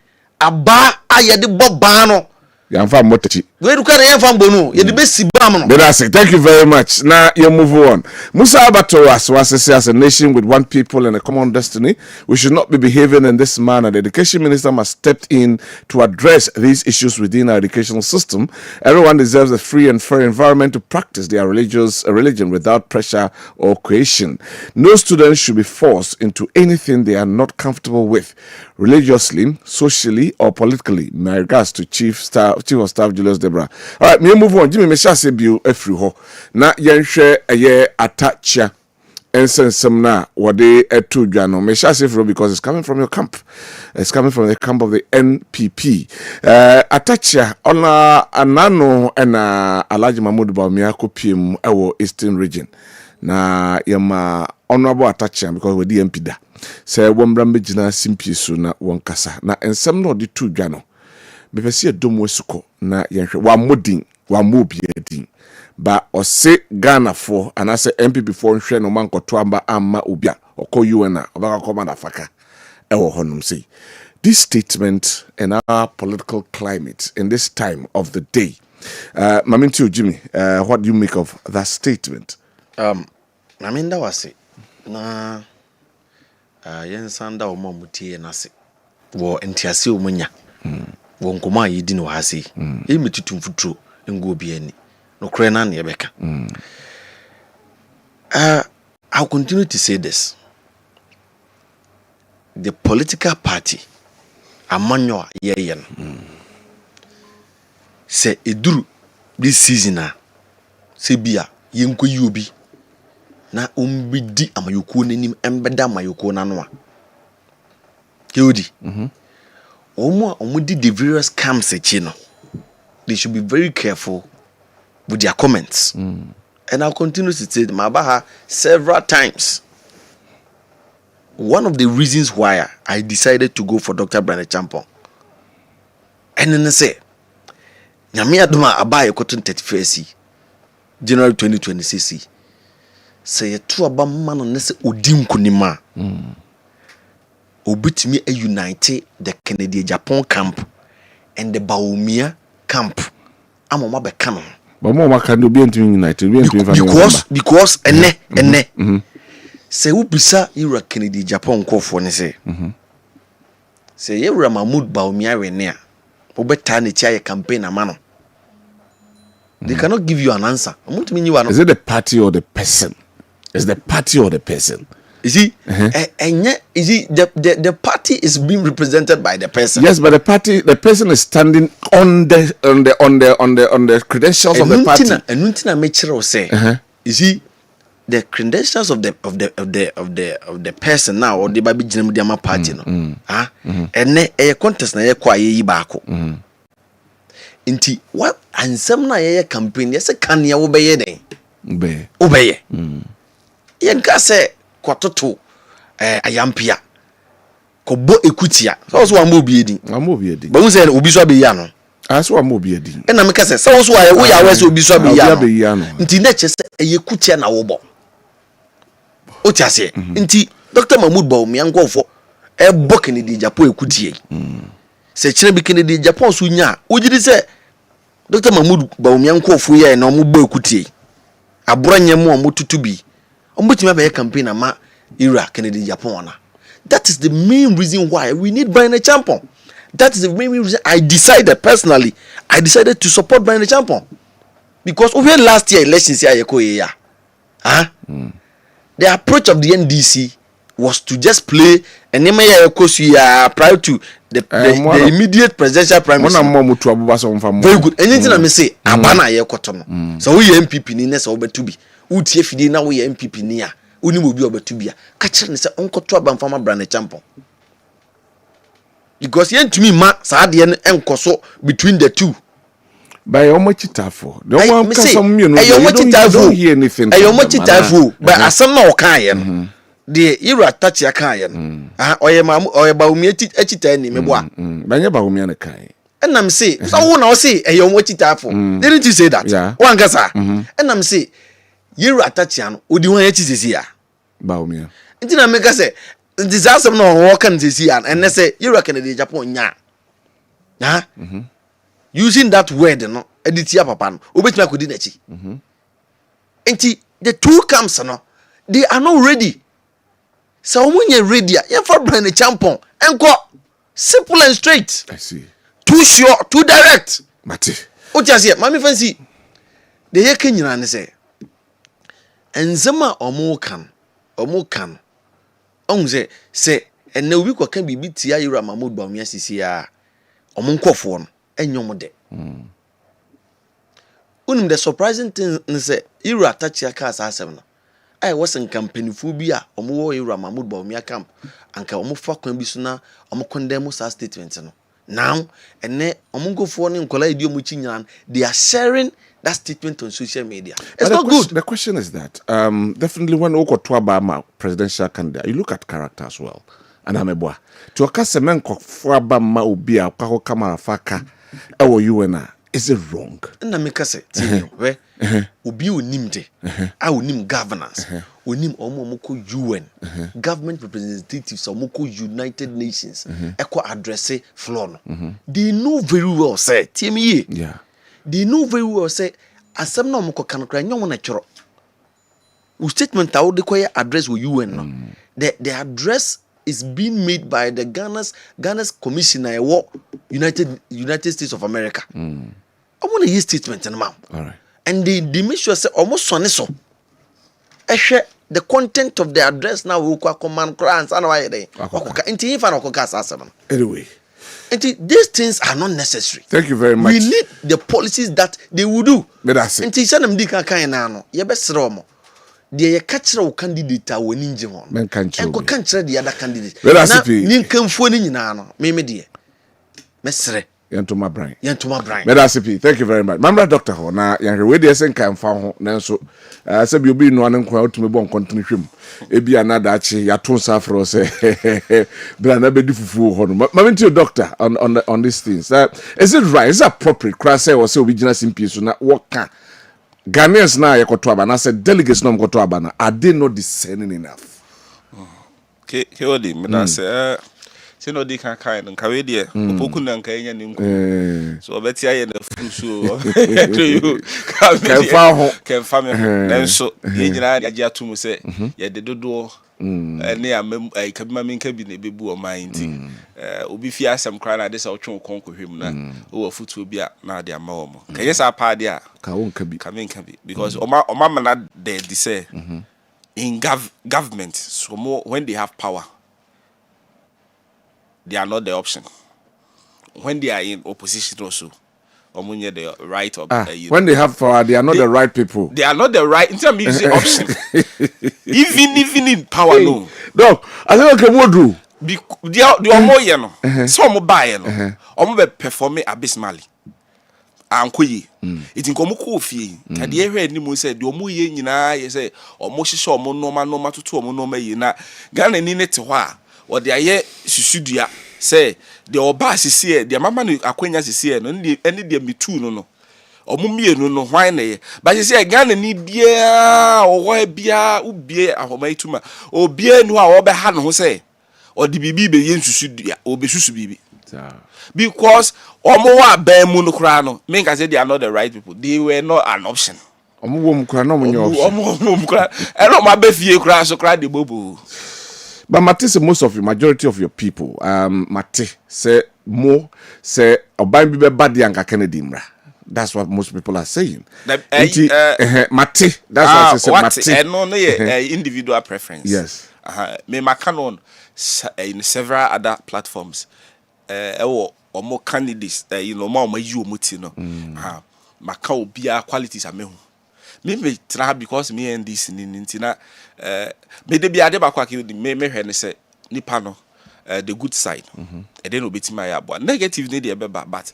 aba aye de boba no. Yamfa motechi. We do carry yamfa bonu. Ye de be sibam no. Bedase, thank you very much. Now you move on. Musa Abato as a nation with one people and a common destiny, we should not be behaving in this manner. The education minister must step in to address these issues within our educational system. Everyone deserves a free and fair environment to practice their religion without pressure or coercion. No student should be forced into anything they are not comfortable with, religiously, socially, or politically. My regards to Chief of Staff Julius Debra. All right, me move on. Jimmy Mesha se biu efri ho. Na yenhwe eye atacha. Ensensem na wade etu dwano. Mesha se efri because it's coming from your camp. It's coming from the camp of the NPP. Atacha ona anano ena Alhaji Mahmoud Bawumia kopiem ewo Eastern Region. Na yama honorable Atacha because we di MP da. Se wombra mejina simpi so na wonkasa. Na ensem no de tu dwano. Bepesi edom wesuko na yenhwe wa modin wa mobiedin ba ose Ghana for anase MPP for nhwe no mankoto amba amma obia oko UN obaka koma na faka ewo honum say this statement in our political climate in this time of the day. Maminti Jimmy, what do you make of that statement? I mean that was it. Na yensanda omamutie nase wo entiase omunya wonkoma yidi no hase emitutum futuro ngo obi ani no kre na na yebeka. I'll continue to say this. The political party amanyo yeyen se eduru this season a se bia yenko yobi na umbidi amayoko nanim embeda amayoko na no a yodi omudi the various camps echi no, they should be very careful with their comments. And I'll continue to say Mabaha several times. One of the reasons why I decided to go for Dr. Brandon Champon, and then I say Nyame adoma abaye cotton 31st January 2026 say to aba man on nese odim kunima obitimi a unite the Kennedy Japan camp and the Bawumia camp. Amoma bekano. But more can do be united. Because ene say ubisa ira Kennedy Japan call for say. Say yewra Mahmoud Bawumia renea. Obeta ne chia campaign amano. They cannot give you an answer. Is it the party or the person? Is the party or the person? You see, you see, the party is being represented by the person. Yes, but the person is standing on the credentials of the party. And make sure say, you see, the credentials of the person now or the baby Jinama party no, and a contest na ye kwa ye bako. Inti what and some na ye campaign yes a can ya obey den. Obey. Yenka say kwatoto ayampia kobo ekutia so wa mobi edin ba hu say obi so be ya no aso wa mobi edin na me ka say so so wo ya we say obi so be ya no nti na che say ayekutia na wo bo o ti ase nti Dr. Mahmoud Bawumia nkofo bo Kennedy Japan ekutie se kire bi Kennedy Japan so nya o gidi say Dr. Mahmoud Bawumia nkofo ye na mo bo ekutie aboranye mo mo tutubi a campaign ama era Kennedy Japan. That is the main reason why we need Brandon Champon. That is the main reason I decided personally. I decided to support Brandon Champon because over last year elections here, the approach of the NDC was to just play and prior to the immediate presidential primary. Very good. Anything I may say, abana ye kotono. So we MPP ni nesa obetubi. Utie fidi na we MPP niya uni mo bi obetubia ka kire ne se onkoto aba mfama Brandon Champon because yen to me ma sa de en enkoso between the two by omachitafo the one can some you know don't hear anything ayomachitafo but asem na o kan ye no de ira touch ya kan ye no oye Bawumia echita ni mebo a banya Bawumia na kan and am say so wo na o say ayomachitafo didn't you say that one gasa and am say you attach an odi wan yachi sisi ya Bawumia nti na meka say disaster no wo kan sisi ya and say you Kennedy Japan nya using that word no editia papa no obetuma kodi na chi enti the two camps no they are not ready so omunye ready ya for brand champion enko simple and straight. I see. Too sure, too direct. Mate. O just here, mami fancy. The ye kenyina ne say. Enzema omo kan. On say enne obi kwa kan bibi tia yura Mahmoud Bawumia sisi ya. Omo nkofo no enyom de. Unim the surprising thing is say yura attach ya ka asasem no. I was in company phobia omo wo yura Mahmoud Bawumia camp. Anka omo fa kwan bi so na omo condemn sa statement no. Now, and then Omungo and Kola Idiomuchin, they are sharing that statement on social media. It's not good. The question is that definitely when Oko Twabama presidential candidate, you look at character as well. And I'm a boy. To a Casemenko Fwabama Ubia, Paho Kamara Faka, our UNA, is it wrong? And I make us say, where Ubi Unimde, I will name governance, we name Omoko UN, government representatives, Omoko United Nations, Echo address floor. They know very well, say, Timmy. Yeah. They know very well, say, as some no Moko can cry, no one natural. Statement out the address with UN. The address is being made by the Ghana's commissioner war United States of America. I want to hear statement in mouth. All right. And they make sure say almost so. The content of the address now will command crowns and why they. Anyway. And these things are not necessary. Thank you very much. We need the policies that they will do. But that's it. And you send them the kind of you best romo. They catch our candidate when ninja one. Men can't show. And go catch the other candidate. But that's it. Ninkan phone in nano. Me dear. Mesre. Yantuma Brian. But that's it. Thank you very much. Mamra Doctor ho na yan we dey sen kan fa ho na so se bi obi no an nkwa otumi bon continue hwem. Ebi anada achi ya ton sa fro se bra na be di fufu ho no. Mama to doctor on these things. Is it right? Is it appropriate? Cry say or say original simpie so na what can Ghanaians na yekoto aba na say delegates no mkoto aba na are they not discerning enough? Okay, odi me na say no di kan kan nka we de opoku na nka enya ni nko so obeti aye na fu so to you kan fa me nanso ye nyina ya gi atum se ye de dodo ne amem ka bi ma me nka bi na bebu o man nti obi fi asem kra na de se otwe konko hwem na o wa futu bi a na de ama o mo kan ye sa pa de a ka won ka bi because o ma na de say in government so more when they have power they are not the option. When they are in opposition also, the right of when they have power, they are not the right people. They are not the right in terms of the option. even in power, no. No, I think okay, what do? The more you know, some buy no, be perform abysmally. Ankoye, it in komu kofi. Tadi ehe ni mo say the omo ye nyina ye say omo hihye omo normal to omo normal ye na Ghana ni ne te ho a or the aye susudua say the oba sisi the mama no akwanya sisi no any the mitu no omo mienu no hwan na ye but sisi Ghana ni bia o bia ubie ahoma ituma obia nu a wo be ha no ho say or the bibi be ye susudua obe susu bibi because omo wa ban mu no kra no me can say they are not the right people, they were not an option. Omo wom kra no mo nye option omo kra e no ma be fie kra so kra de bobo. But Mate say most of the majority of your people, Mate say more say oban bi be bad yanka Kennedy mra. That's what most people are saying. Mate, that's what I say Mate. No individual preference. Yes. Me makanon in several other platforms. Or more candidates, more you muti no. Maka obia qualities are me. Me try because me and this nintina me de bia de ba kwa ki me hwe ne se nipa no the good side and then obeti my abo negative ne de beba but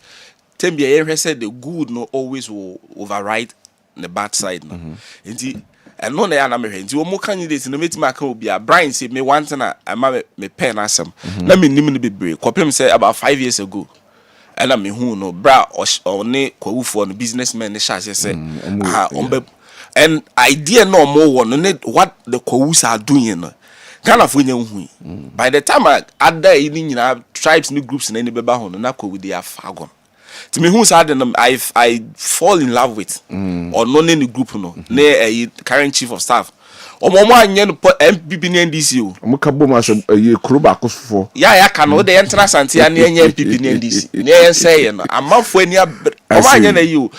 tem bia ye hwe say the good no always will override the bad side no enti and no na ya na me hwe enti wo mo candidates no meti ma ka obia Brian say me want na ama me pen asem na me nim no bebre kopem say about 5 years ago and me hu no bra or ne kwawufo no businessman ne sha say and idea no more one what the Kowus are doing no Ghana for hu by the time I other any tribes new groups in any beba ho na ko with their fagon To me, who's had them, I fall in love with or no any group no, ne current chief of staff. Omo anye no MPP ni NDC o. Omo ka bom aso ye kuro ba kosfo. Ya ka no de entra sante ya ne anye MPP ni NDC. Ne yen say ye no. Amafo ani omo anye na yi o.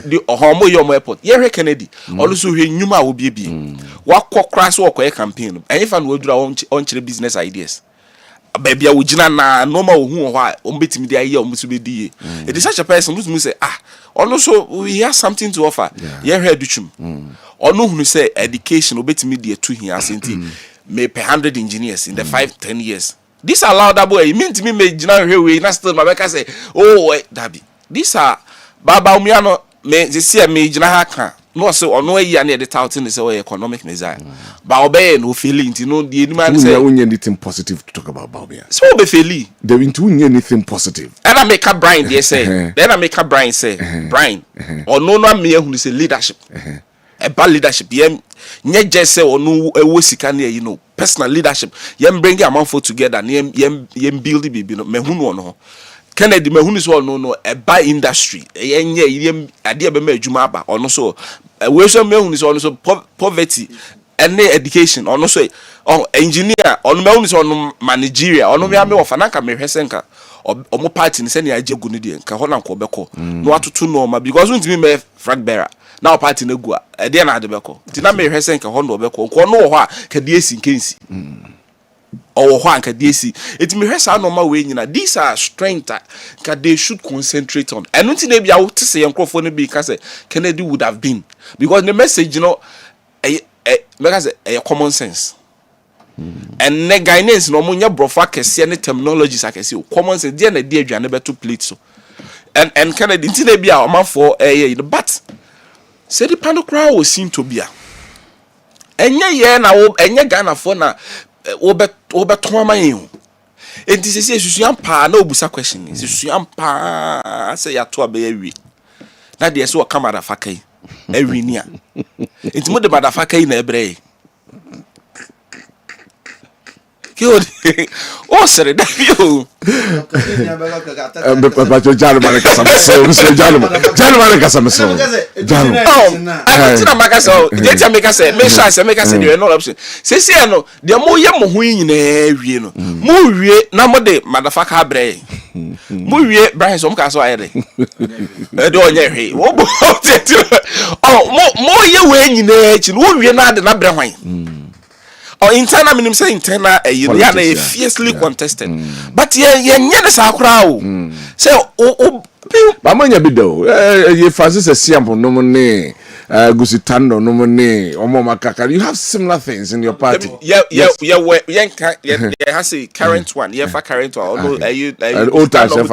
Di omo yo mo airport. Ye hwe Kennedy. Olu so hwe nyuma wo bie. Wakọ crash wo koye campaign no. Enfa no wadura on kire business ideas. Baby, I would na normal who why betimi the idea almost be die. It is such a person who say, also we have something to offer. Yeah, here duchum. Or no who say education betimi the 2 years may per 100 engineers in the 5-10 years. This allow that boy, it means to me may general railway, not still my back say, oh Dabi. These are Baba Umiano me they see me general no so or no year near the touting is economic measure. But obey no feeling, you know, the man say anything positive to talk about Baobia. So be feeling. They won't anything positive. And I make a Brian, they say. Then I make a Brian say, Brian, or no me who say leadership. A bad leadership. Nye just say or no a you know, personal leadership. Yem bring a man for together, yem build the baby, me who no. Kennedy me who is all no a by industry. Yem idea be me jumaba or no so. We so me who is also poverty. And education or no say engineer or no is on managerial or no me of anaka me hesenka or mo party ni send ya jeguni de nka ho na nko beko no atutu normal because we me flag bearer now party na gu e de na de beko ti na me hesenka ho no beko nko no ho a ka de esi nkensi or ho an ka de esi it me hwesa normal we nyina these are strength ka they should concentrate on and unti na bia wo tese yankrofo no bi ka say Kennedy would have been because the message you know because a common sense. And the Guyanese no munya brofa kese any terminologies I can see common sense dey na dey adwane beto plate so. And Kennedy nti bia o man for but say the pano crowd was seen to be a. Enye ye na wo enye Ghana for na wo beto aman enti say susuan pa na obusa question susuan pa say ya to abewi na dey so kamera fakai every near it's more the motherfucker in every oh sorry that you but your gentleman get make us say make sure say make us say there no option say no the more ye mo hu yin na wie no mo wie na mo de motherfucker bre mo wie Brian so mo ka so ayede e do onye hwe wo bo mo ye we yin na echi no wie na de na bre hwan or internal minim say internal you know na fiercely contested but ye the sakura o say o ba manya bi do ye Francis Esiampo no mo ne Gusitando no mo ne omo makaka you have similar things in your party has a current one for current one you old times for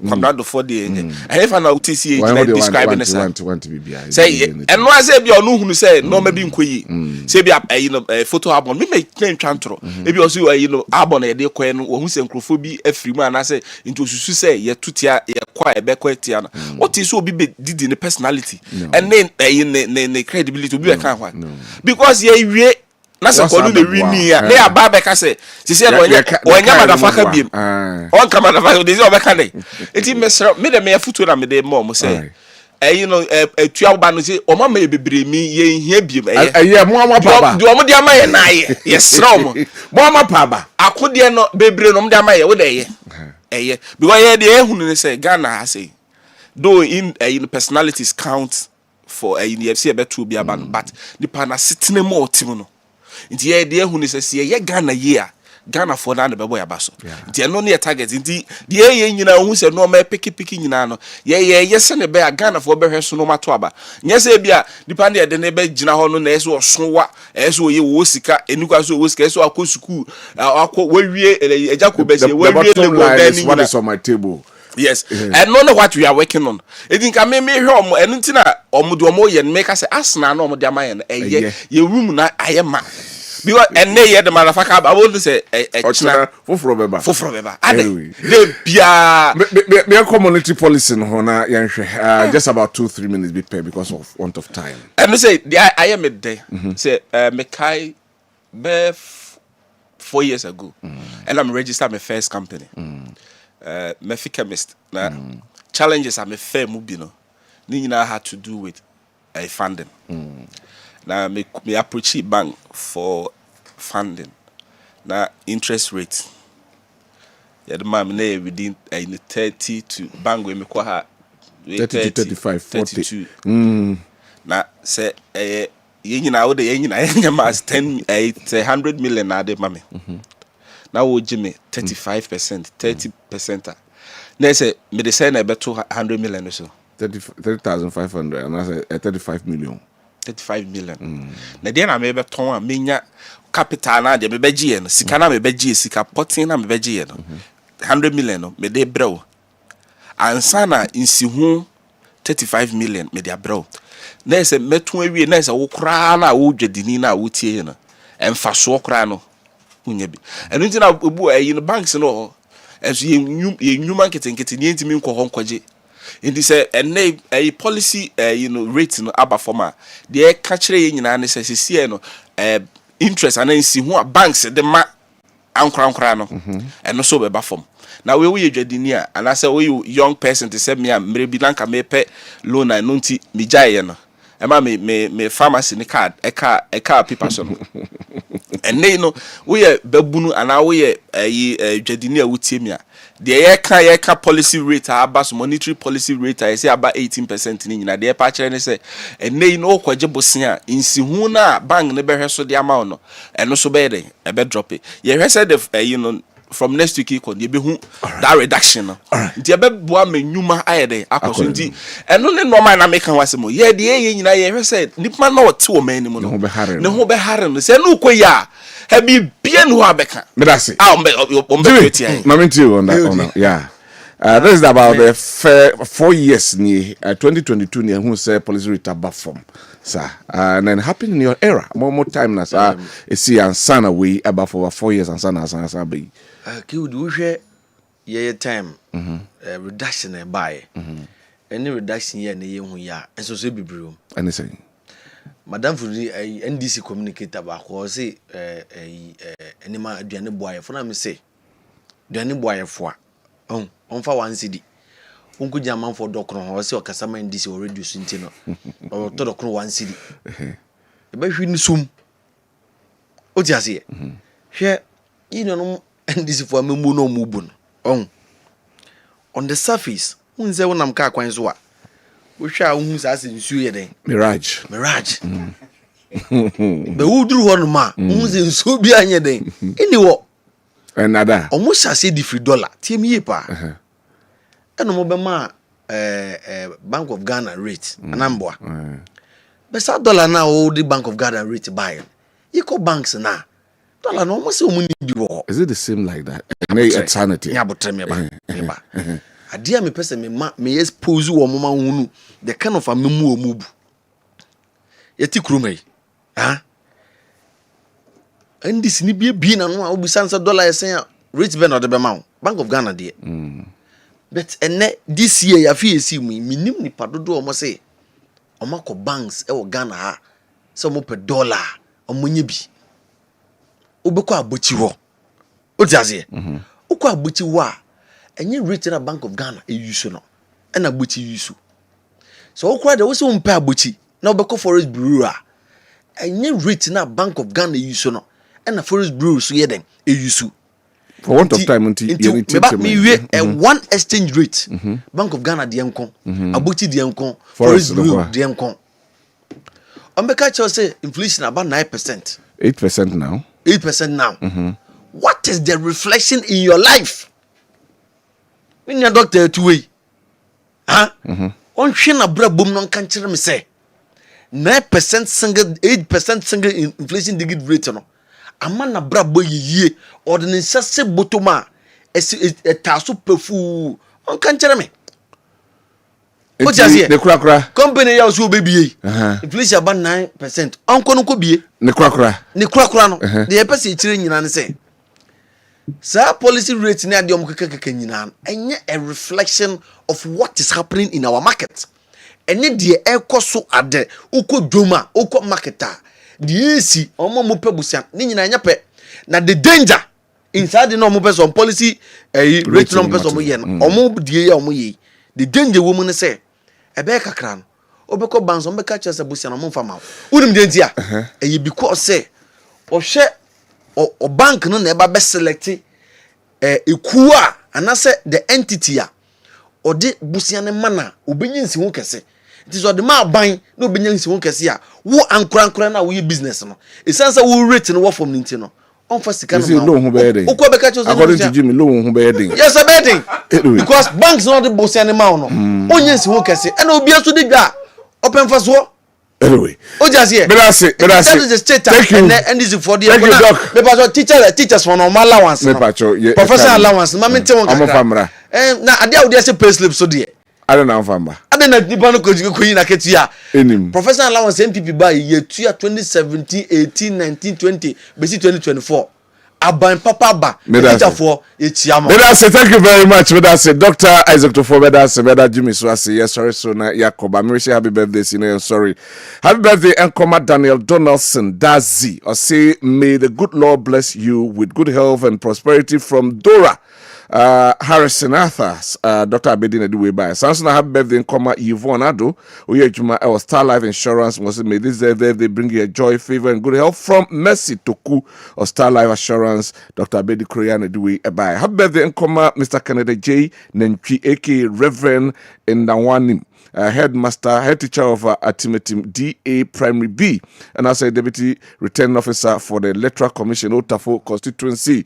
Kwabena for the and if I know TCH like describing the want to be say and no say be onu hunu say no maybe nkoyi say be you know photo album me make claim chantro maybe also you know album e dey kwen no ohun say nkrofo bi afiri mu ana say into susu say ye tutia ye kwa e be kwatia na what is so be did in the personality and then the credibility be can one because ye wie na se ko no wi ni ya na aba be ka se se no onya madafaka biem on ka madafaka dey o be ka dey eti me de me futu na me dey mo say you know etua ba no say o ma ma bebre mi ye hia biem mo ama paba do mo de ama ye na ye sra mo ama paba akode no bebre no mo de ama ye wo dey ye because ye dey ehunu ne say Ghana has say though in personalities count for in the FC betu bi aban but the pana sitting more team no nti ye dey ehunu say ye Ghana ye Ghana for na be boy abaso nti no ne target nti dey ye nyina hu say no ma piki nyina no ye se ne be Ghana for be hwe so no mato aba nye say bia the pana de ne be gina ho no na eso osonwa eso ye wo sika enikwa so wo sika eso akọ school akọ wawie ejako be se wawie le go ben what is on my table. Yes, and know what we are working on. I think I may home and tina omo ye make us asna no omo de amaye ye room na ayema because and nay the motherfucker I want to say china foforo beba ade de bia me community policy no na yenhwe just about 2-3 minutes be pay because of want of time and say I am a day say me kai be 4 years ago and I'm registered my first company Mefi chemist. Na challenges are me fair mubino. Ni nyina had to do with funding. Now me approach bank for funding. Now interest rate. Yeah, the man me within 30 to bank we me kwa ha 30 to 35, 40. 32. Na say ye nyina wo de ye nyina mas 100 million na de mame. Now wo jime 35%, 30%. Na say me de say na be 100 million or so. 30,500 and I say 35 million. 35 million. Na dia na me be ton a menya capital na de me be gie no. Sika na me be gie, sika potin na me be gie no. 100 million no me de brew. Ansa na insihu 35 million me de brew. Na say metu awie na say wo kra na wo dwadini na wo tie no. Emfa so kra no. Unya bi. Enu nti na obu no banks no. Enso ye nyuma nketenkete ni ntimi nkọ ho nkwaje. Indi say a policy rate no aba forma de ka kire ye nyina ne say sie no interest anansi hu a banks de ma ankra no eno so be ba form na we dwadini a ana say we young person to say me a mre bi lanka me pe loan na no nti mi jaye no e ma me pharmacy ni card e ka paper so no ene no we babunu ana we dwadini a wutie mi a the ye ka policy rate abas monetary policy rate I say about 18% ni nyina de pa kire ne say ene no kwaje bosen a insihu na bank ne be hweso de amount no eno so be dey e be drop it ye hwese the from next week ikon ye be hu that reduction no nti e be boa menwuma ayede akoso nti eno ne normal na make wase mo ye de ye nyina ye hwese nipa na ote o man ni mo no ne ho be hare no se no koya ha bi bia no abeka Me that say. Mamenti on that. Yeah. This is about the 4 years ni 2022 ni who say policy rate above form. Sir. And then happen in your era. More time na sir. See ansana we about for 4 years ansana be. Ki would we ye time reduction e buy. Any reduction here na ye hu ya enso so bibru. Anything. Madam Fudi NDC communicator ba ko say enima aduane boaye fo na me say aduane boaye fo a on fa 1 cedi unku jaman fo dokro ho say okasama NDC o reduce ntino o to dokro 1 cedi e ba hwi ni sum o ti ase hwe ino no NDC fo amemu no mu bu no on the surface unze wonam ka kwan so a wo hwa wo hu sa se nsu ye den Mirage. Be udru ho no ma unze nsu bi anye den ini wo Another. Omo shase di free dollar tie mi ye pa eno mo be ma Bank of Ghana rate anamboa be sa dollar na o di Bank of Ghana rate buy yiko banks na dollar no mo se o mu ni bi wo. Is it the same like that? Eternity. Ya botre me ba adia me pese me expose wo mo ma hunu the kind of amemu o mu bu yeti krumai and this ni bi na no a obisansa dollar esen rate ben or the bema Bank of Ghana de but ene this year ya fi esi mu minim ni padodo o mo say o mako banks e wo Ghana ha so mo pe dollar o mo nya bi obekọ abochi ho o ti ase okọ abochi ho a enye rate na Bank of Ghana e use no e na abochi use so okọ da wo se wo mpa abochi na obekọ forest bureau a enye rate na Bank of Ghana use no e na forest bureau so ye den e use for want of time until you me we one exchange rate Bank of Ghana de enko abochi de enko forest bureau de enko ombeka cho say inflation about 9%. 8% now. 8% now. What is the reflection in your life? When your doctor to way, on Shina Brabum non can me say 9% single 8% single inflation digit rate no. A man na brabo ye or the necessary botoma a tasso perfu on can me. What you say? The cracker company ya so baby. Inflation about 9%. Unko no ko bie. the cracker No. The person chire nyina ne say. Sa policy rate na de omkeke nyina enye a reflection of what is happening in our market. Enye de ekoso ade uko dwoma uko marketer. De esi omo mo pebusia ne nyina nya pe. Na the danger inside the normal person policy rate no person mo ye no omo die ya omo ye the danger woman say ebe kakra no obekọ banso mbeka chese busia no mo mfa ma unim de ntia because say ohwe o bank no na eba be select eku a anase the entity a odi busia ne mana obenyi nsi ho kese it is odi ma ban na obenyi nsi ho kese a wo ankura na wo business no esansa wo rate no wo from ninti no on for sika no loan ho be dey according to Jimmy loan ho be dey yes a betting because banks not the busia ne ma no onye nsi ho kese and obi aso de dwa open for so anyway just here but that's it thank you and this is for the teachers for normal allowance professional allowance ma me tell one na ade a wo say pay slip so de I don't know famba ade na nipa no koyi na ketia professional allowance MPP buy year 2017 18 19 20 besi 2024 aban papa ba teacher for etia mo thank you very much Dr. Isaac Tufo Jimmy Swasi yes sorry so na Yakoba me say happy birthday sorry happy birthday Nkoma Daniel Donaldson Dazi or say may the good Lord bless you with good health and prosperity from Dora Harrison Arthurs, Dr. Abedin Eduwe by Samson happy birthday Nkoma Yvonne Ado Oyejuma Star Life Insurance must may this day they bring you a joy, favor and good health from Mercy Toku or Star Life Assurance Dr. Abedi Korean Eduwe by happy birthday Nkoma Mr. Kennedy J Nentwi aka Reverend Ndawanim head teacher of Atimetim DA Primary B, and as a deputy returning officer for the Electoral Commission Otafo constituency.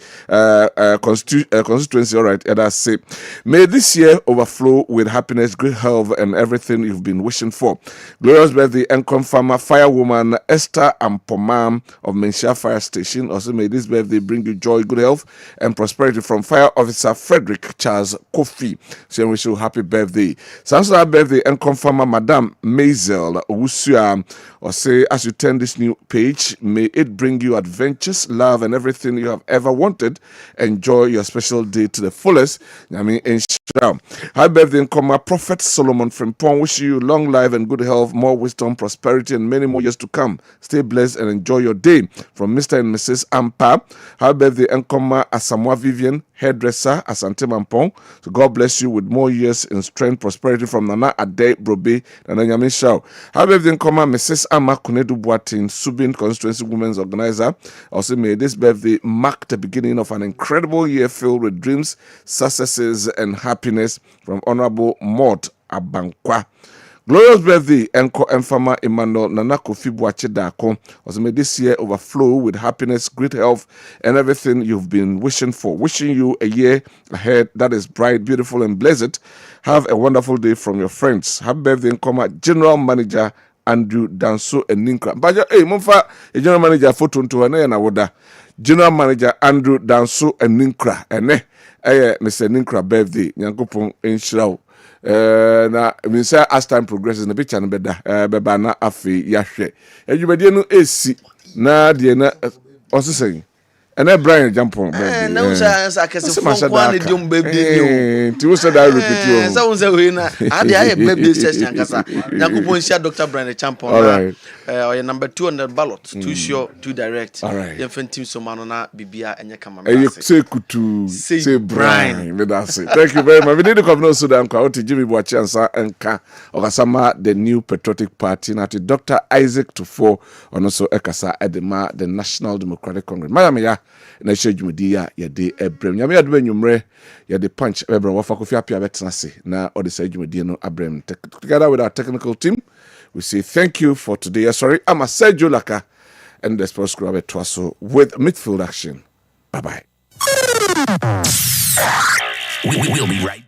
All right, and I say, may this year overflow with happiness, great health, and everything you've been wishing for. Glorious birthday, Encom Farmer Firewoman Esther Ampomam of Menshia Fire Station. Also, may this birthday bring you joy, good health, and prosperity from Fire Officer Frederick Charles Kofi. So, we wish you happy birthday. Samson birthday. Confirmer Madame Maisel Owusua or say as you turn this new page, may it bring you adventures, love, and everything you have ever wanted. Enjoy your special day to the fullest. I mean, inshallah. Happy birthday, Prophet Solomon Frimpong. Wish you long life and good health, more wisdom, prosperity, and many more years to come. Stay blessed and enjoy your day. From Mr. and Mrs. Ampa. Happy birthday, Asamoah Vivian, hairdresser, Asante Mampong. So God bless you with more years in strength, prosperity from Nana Ade Brobe, Nana Nyamisha. Happy birthday, Mrs. Ama Kunedu Boatin, Subin Constituency Women's Organizer. Also, may this birthday mark the beginning of an incredible year filled with dreams, successes, and happiness from Honorable Maud Abankwa. Glorious birthday, Enko Enfama Emmanuel Nana Kofi Boache Dako. Also, may this year overflow with happiness, great health, and everything you've been wishing for. Wishing you a year ahead that is bright, beautiful, and blessed. Have a wonderful day from your friends. Happy birthday, Nkoma General Manager Andrew Danso and Ninkra. Baja, hey, Mumfa, a General Manager photo to an na woda. General Manager Andrew Danso and Ninkra. And Mr. Ninkra birthday, Yankopon in Shroud. Na me say as time progresses na picture no beda beba na afi yahwe adwumade no esi na de na osesen ene Brian Jampon na unsa akese fon ne diom baby ti wo say that repeat you sa unsa we na ade aye baby session kasa Yakupon sia Dr. Brian Jampon or number 2 on the ballot too sure too direct ye fantim so man na bibia enye kama me say kutu say Brian that's it. Thank you very much. We need to come no so Dankwa oti Jimmy Boache ansa enka okasama the new patriotic party na Dr. Isaac Tufo ono so ekasa edema the National Democratic Congress madam ya na shejumudi ya de ebrem nyame adoma nwumre ya de punch ebrem wafa kofi apia betenase na odi shejumudi no abrem together with our technical team we say thank you for today. Sorry, I'm a Sergio Laka and the sports club at Twaso with midfield action. Bye bye. We'll be right